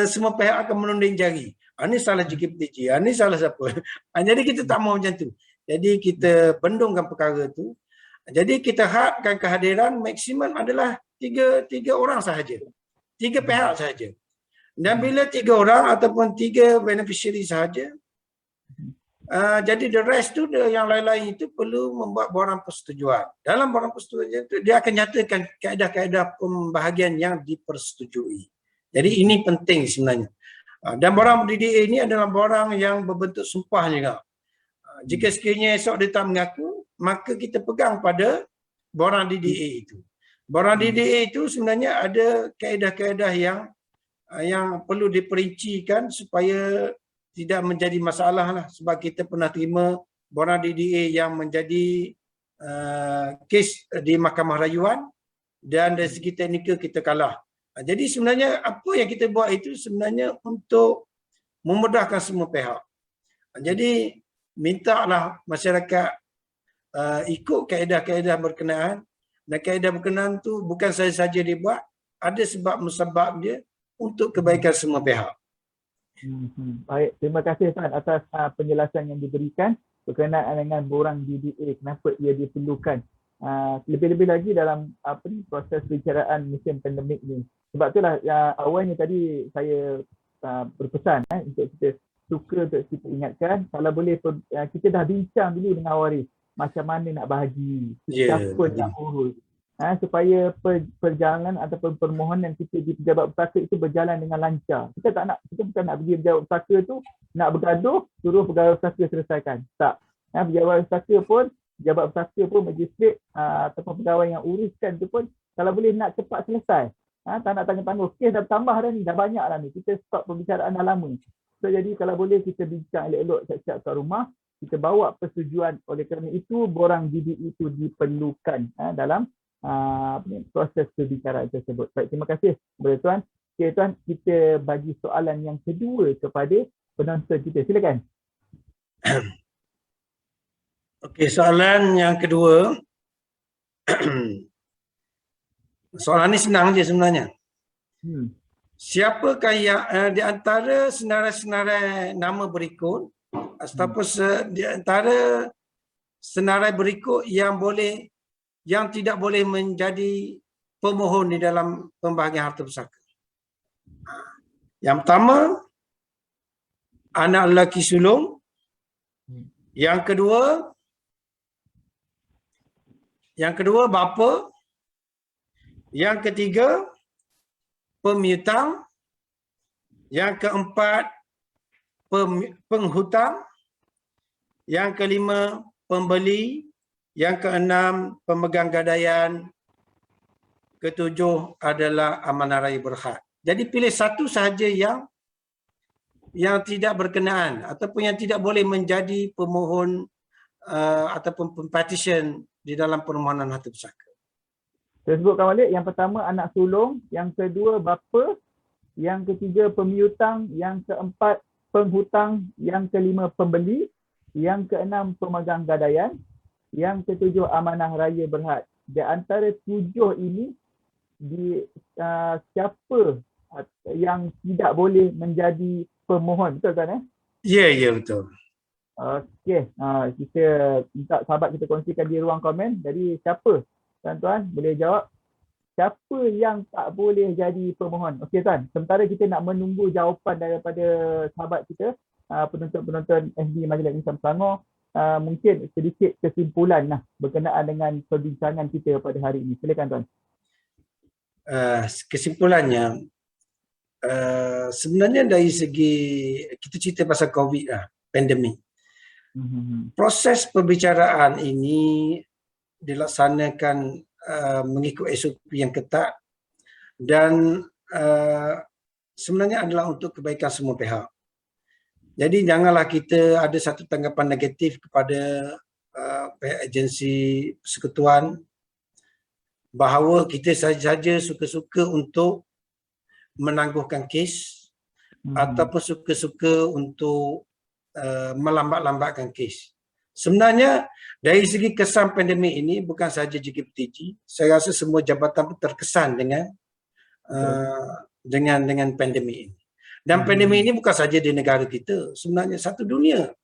semua pihak akan menunding jari. Ini salah JKPTG, ini salah siapa. Jadi kita tak mahu macam tu. Jadi kita bendungkan perkara tu. Jadi kita hadkan kehadiran maksimum adalah tiga orang sahaja. 3 pihak sahaja. Dan bila 3 orang ataupun 3 beneficiary sahaja, jadi the rest tu yang lain-lain itu perlu membuat borang persetujuan. Dalam borang persetujuan itu dia akan nyatakan kaedah-kaedah pembahagian yang dipersetujui. Jadi ini penting sebenarnya. Dan borang DDA ini adalah borang yang berbentuk sumpah juga. Jika sekiranya esok dia tak mengaku, maka kita pegang pada borang DDA itu. Borang DDA itu sebenarnya ada kaedah-kaedah yang perlu diperincikan supaya tidak menjadi masalah lah. Sebab kita pernah terima borang DDA yang menjadi kes di Mahkamah Rayuan dan dari segi teknikal kita kalah. Jadi sebenarnya apa yang kita buat itu sebenarnya untuk memudahkan semua pihak. Jadi mintalah masyarakat ikut kaedah-kaedah berkenaan, dan kaedah berkenaan tu bukan saya saja dibuat, ada sebab musabab dia untuk kebaikan semua pihak. Baik, terima kasih Tuan atas penjelasan yang diberikan berkenaan dengan borang DDA, kenapa ia diperlukan. Lebih-lebih lagi dalam proses perbicaraan musim pandemik ni. Sebab itulah awalnya tadi saya berpesan untuk kita suka untuk kita ingatkan, kalau boleh kita dah bincang dulu dengan waris macam mana nak bahagi, siapa nak urus, supaya perjalanan ataupun permohonan kita di pejabat pustaka itu berjalan dengan lancar. Kita bukan nak pergi pejabat pustaka tu nak bergaduh, suruh pegawai pustaka selesaikan. Tak. Pejabat pustaka pun magistrate ataupun pegawai yang uruskan tu pun kalau boleh nak cepat selesai. Tak nak tangguh-tangguh. Kes dah bertambah dah ni, dah banyak dah ni. Kita stop pembicaraan dah lama. So jadi kalau boleh kita bincang elok-elok siap-siap kat rumah, kita bawa persetujuan. Oleh kerana itu borang DDA itu diperlukan dalam proses perbicaraan tersebut. Baik, terima kasih kepada Tuan. Okey Tuan, kita bagi soalan yang kedua kepada penonton kita. Silakan. Okey, soalan yang kedua. Soalan ni senang je sebenarnya. Siapakah yang di antara senarai-senarai nama berikut ataupun di antara senarai berikut yang tidak boleh menjadi pemohon di dalam pembahagian harta pusaka? Yang pertama, anak lelaki sulung. Yang kedua bapa. Yang ketiga, pemiutang. Yang keempat, penghutang. Yang kelima, pembeli. Yang keenam, pemegang gadaian. Ketujuh adalah amanah raya berhad. Jadi pilih satu sahaja yang tidak berkenaan ataupun yang tidak boleh menjadi pemohon ataupun petition di dalam permohonan harta pusaka. Saya sebutkan balik, yang pertama anak sulung, yang kedua bapa, yang ketiga pemiutang, yang keempat penghutang, yang kelima pembeli, yang keenam pemegang gadaian, yang ketujuh amanah raya berhad. Di antara tujuh ini, siapa yang tidak boleh menjadi pemohon, betul kan? Ya, betul. Okey, kita minta sahabat kita kongsikan di ruang komen. Jadi siapa, tuan-tuan boleh jawab siapa yang tak boleh jadi pemohon? Okey tuan, sementara kita nak menunggu jawapan daripada sahabat kita, penonton-penonton FB Majlis Islam Selangor, mungkin sedikit kesimpulan berkenaan dengan perbincangan kita pada hari ini. Silakan tuan. Kesimpulannya, sebenarnya dari segi kita cerita pasal COVID pandemik. Proses perbicaraan ini dilaksanakan mengikut SOP yang ketat dan sebenarnya adalah untuk kebaikan semua pihak. Jadi janganlah kita ada satu tanggapan negatif kepada pihak agensi persekutuan bahawa kita saja suka-suka untuk menangguhkan kes ataupun suka-suka untuk melambat-lambatkan kes. Sebenarnya dari segi kesan pandemik ini bukan sahaja JKPTG, saya rasa semua jabatan pun terkesan dengan pandemik ini. Dan pandemik ini bukan sahaja di negara kita, sebenarnya satu dunia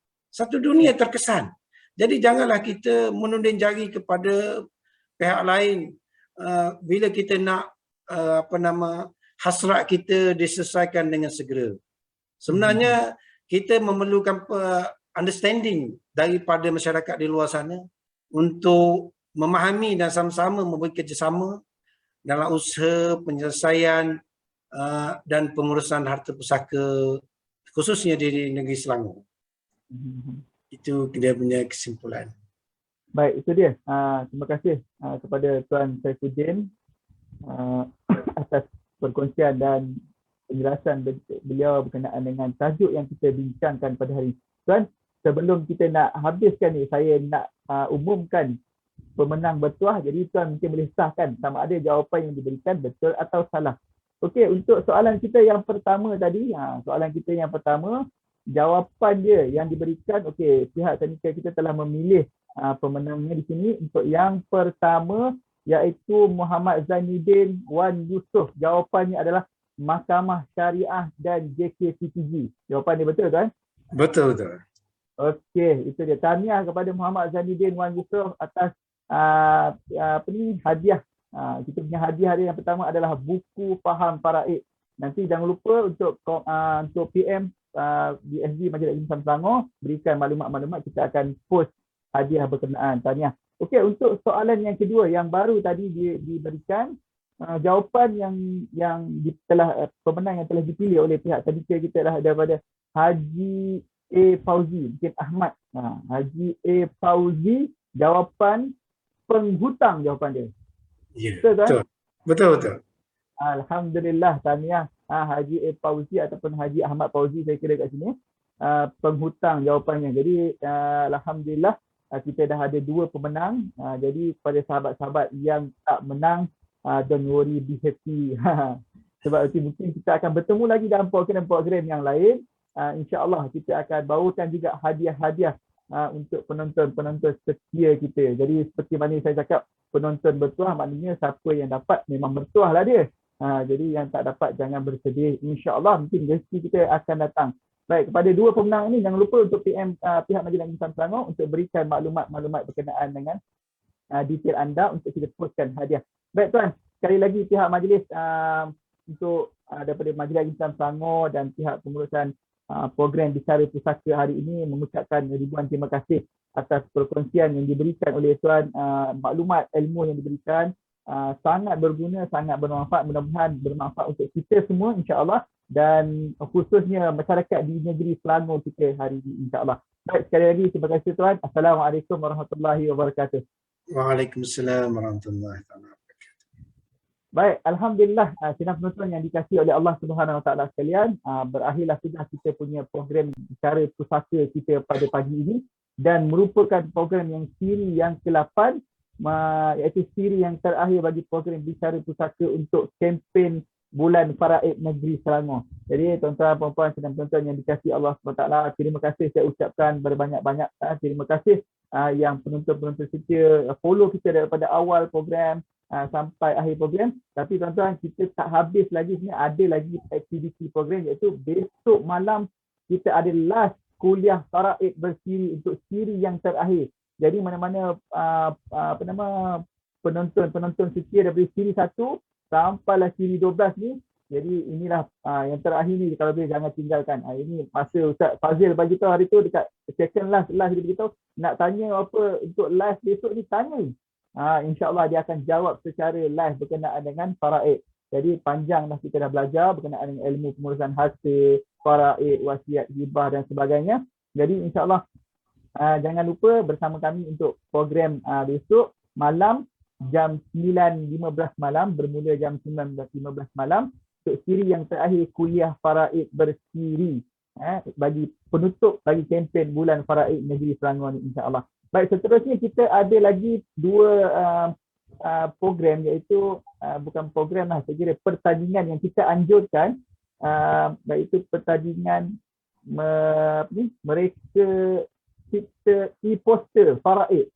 terkesan. Jadi janganlah kita menunding jari kepada pihak lain bila kita nak hasrat kita diselesaikan dengan segera. Sebenarnya kita memerlukan understanding daripada masyarakat di luar sana untuk memahami dan sama-sama memberi kerjasama dalam usaha penyelesaian dan pengurusan harta pusaka khususnya di negeri Selangor. Itu dia punya kesimpulan. Baik, itu dia. Terima kasih kepada Tuan Saifuddin atas perkongsian dan penjelasan beliau berkenaan dengan tajuk yang kita bincangkan pada hari ini. Tuan, sebelum kita nak habiskan ni, saya nak umumkan pemenang bertuah. Jadi Tuan mungkin boleh sahkan sama ada jawapan yang diberikan betul atau salah. Okey, untuk soalan kita yang pertama tadi, jawapan dia yang diberikan, okey, pihak teknikal kita telah memilih pemenangnya di sini. Untuk yang pertama iaitu Muhammad Zainuddin Wan Yusof. Jawapannya adalah Mahkamah Syariah dan JKPTG. Jawapan dia betul kan? Betul. Okey, itu dia. Tahniah kepada Muhammad Zainuddin Wan Yusof atas hadiah. Kita punya hadiah hari yang pertama adalah buku Faham Faraid. Nanti jangan lupa untuk PM di FB Majlis Islam Selangor, berikan maklumat-maklumat, kita akan post hadiah berkenaan. Tahniah. Okey, untuk soalan yang kedua yang baru tadi diberikan, jawapan yang telah pemenang yang telah dipilih oleh pihak teknikal kita adalah daripada Haji A. Fauzi, mungkin Ahmad. Haji A. Fauzi, jawapan penghutang jawapan dia. Ya, betul. Alhamdulillah, tahniah Haji A. Fauzi ataupun Haji Ahmad Fauzi, saya kira kat sini. Penghutang jawapannya. Jadi alhamdulillah kita dah ada 2 pemenang. Jadi kepada sahabat-sahabat yang tak menang, don't worry, be happy. Sebab itu mungkin kita akan bertemu lagi dalam program-program yang lain. InsyaAllah kita akan bawakan juga hadiah-hadiah untuk penonton-penonton setia kita. Jadi seperti mana saya cakap, penonton bertuah maknanya siapa yang dapat memang bertuah lah dia. Jadi yang tak dapat jangan bersedih. InsyaAllah mungkin rezeki kita akan datang. Baik, kepada 2 pemenang ini jangan lupa untuk PM pihak Majlis Islam Selangor untuk berikan maklumat-maklumat berkenaan dengan detail anda untuk kita postkan hadiah. Baik tuan, sekali lagi pihak majlis untuk daripada Majlis Islam Selangor dan pihak pengurusan program Bicara Pusaka hari ini mengucapkan ribuan terima kasih atas perkongsian yang diberikan oleh tuan, maklumat ilmu yang diberikan sangat berguna, sangat bermanfaat, mudah-mudahan bermanfaat untuk kita semua insya-Allah dan khususnya masyarakat di negeri Selangor kita hari ini insya-Allah. Baik, sekali lagi terima kasih tuan. Assalamualaikum warahmatullahi wabarakatuh. Waalaikumsalam warahmatullahi wabarakatuh. Baik, alhamdulillah sidang penonton yang dikasihi oleh Allah Subhanahu Wa Taala sekalian, berakhirlah sudah kita punya program Bicara Pusaka kita pada pagi ini dan merupakan program yang siri yang ke-8 iaitu siri yang terakhir bagi program Bicara Pusaka untuk kempen Bulan Faraid Negeri Selangor. Jadi tuan-tuan puan-puan sedang penonton yang dikasihi Allah SWT, terima kasih saya ucapkan berbanyak-banyak. Terima kasih yang penonton-penonton setia follow kita daripada awal program sampai akhir program. Tapi tuan-tuan, kita tak habis lagi, sebenarnya ada lagi aktiviti program iaitu besok malam kita ada last kuliah Faraid bersiri untuk siri yang terakhir. Jadi mana-mana penonton setia daripada siri 1 sampailah siri 12 ni. Jadi inilah yang terakhir ni, kalau boleh jangan tinggalkan. Ini masa Ustaz Fazil bagi tahu hari tu dekat second last dia beritahu nak tanya apa untuk live besok ni, tanya. InsyaAllah dia akan jawab secara live berkenaan dengan faraid. Jadi panjanglah kita dah belajar berkenaan dengan ilmu pengurusan harta, faraid, wasiat, hibah dan sebagainya. Jadi insyaAllah jangan lupa bersama kami untuk program besok malam jam 9.15 malam, bermula jam 19.15 malam untuk siri yang terakhir kuliah Faraid bersiri bagi penutup bagi kempen Bulan Faraid Negeri Selangor ni insya-Allah. Baik, seterusnya kita ada lagi 2 program iaitu bukan program lah, saya kira pertandingan yang kita anjurkan, iaitu pertandingan mereka cipta e-poster Faraid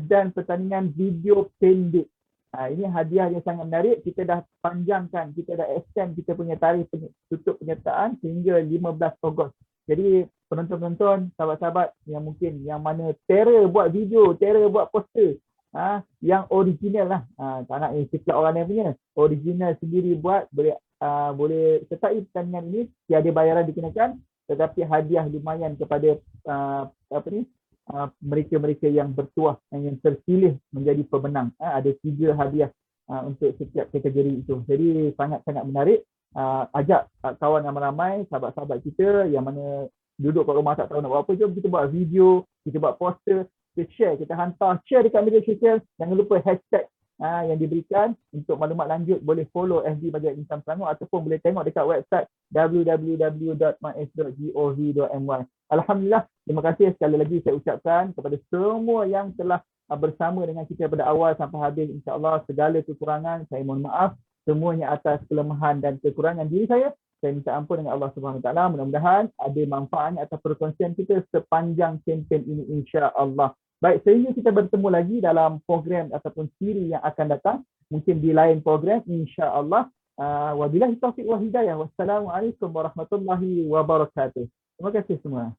dan pertandingan video pendek. Ini hadiah yang sangat menarik. Kita dah panjangkan, kita dah extend kita punya tarikh tutup penyertaan sehingga 15 Ogos. Jadi penonton-penonton, sahabat-sahabat yang mungkin yang mana terror buat video, terror buat poster, yang original lah. Tak nak setiap orang yang punya. Original sendiri buat, boleh sertai pertandingan ini, tiada bayaran dikenakan, tetapi hadiah lumayan kepada mereka-mereka yang bertuah yang terpilih menjadi pemenang. Ada 3 hadiah untuk setiap kategori itu. Jadi sangat-sangat menarik. Ajak kawan ramai-ramai, sahabat-sahabat kita yang mana duduk kat rumah tak tahu nak buat apa, jom kita buat video, kita buat poster, kita share, kita hantar, share dekat media sosial. Jangan lupa hashtag yang diberikan. Untuk maklumat lanjut boleh follow FB Majlis Islam Selangor ataupun boleh tengok dekat website www.mais.gov.my. Alhamdulillah, terima kasih sekali lagi saya ucapkan kepada semua yang telah bersama dengan kita pada awal sampai habis. InsyaAllah segala kekurangan saya mohon maaf, semuanya atas kelemahan dan kekurangan diri saya. Saya minta ampun dengan Allah Subhanahu Wa Taala. Mudah-mudahan ada manfaatnya atas perkongsian kita sepanjang kempen ini insya-Allah. Baik, sehingga kita bertemu lagi dalam program ataupun siri yang akan datang, mungkin di lain program insya-Allah. Wabillahi taufiq wal hidayah. Wassalamualaikum warahmatullahi wabarakatuh. Terima kasih semua.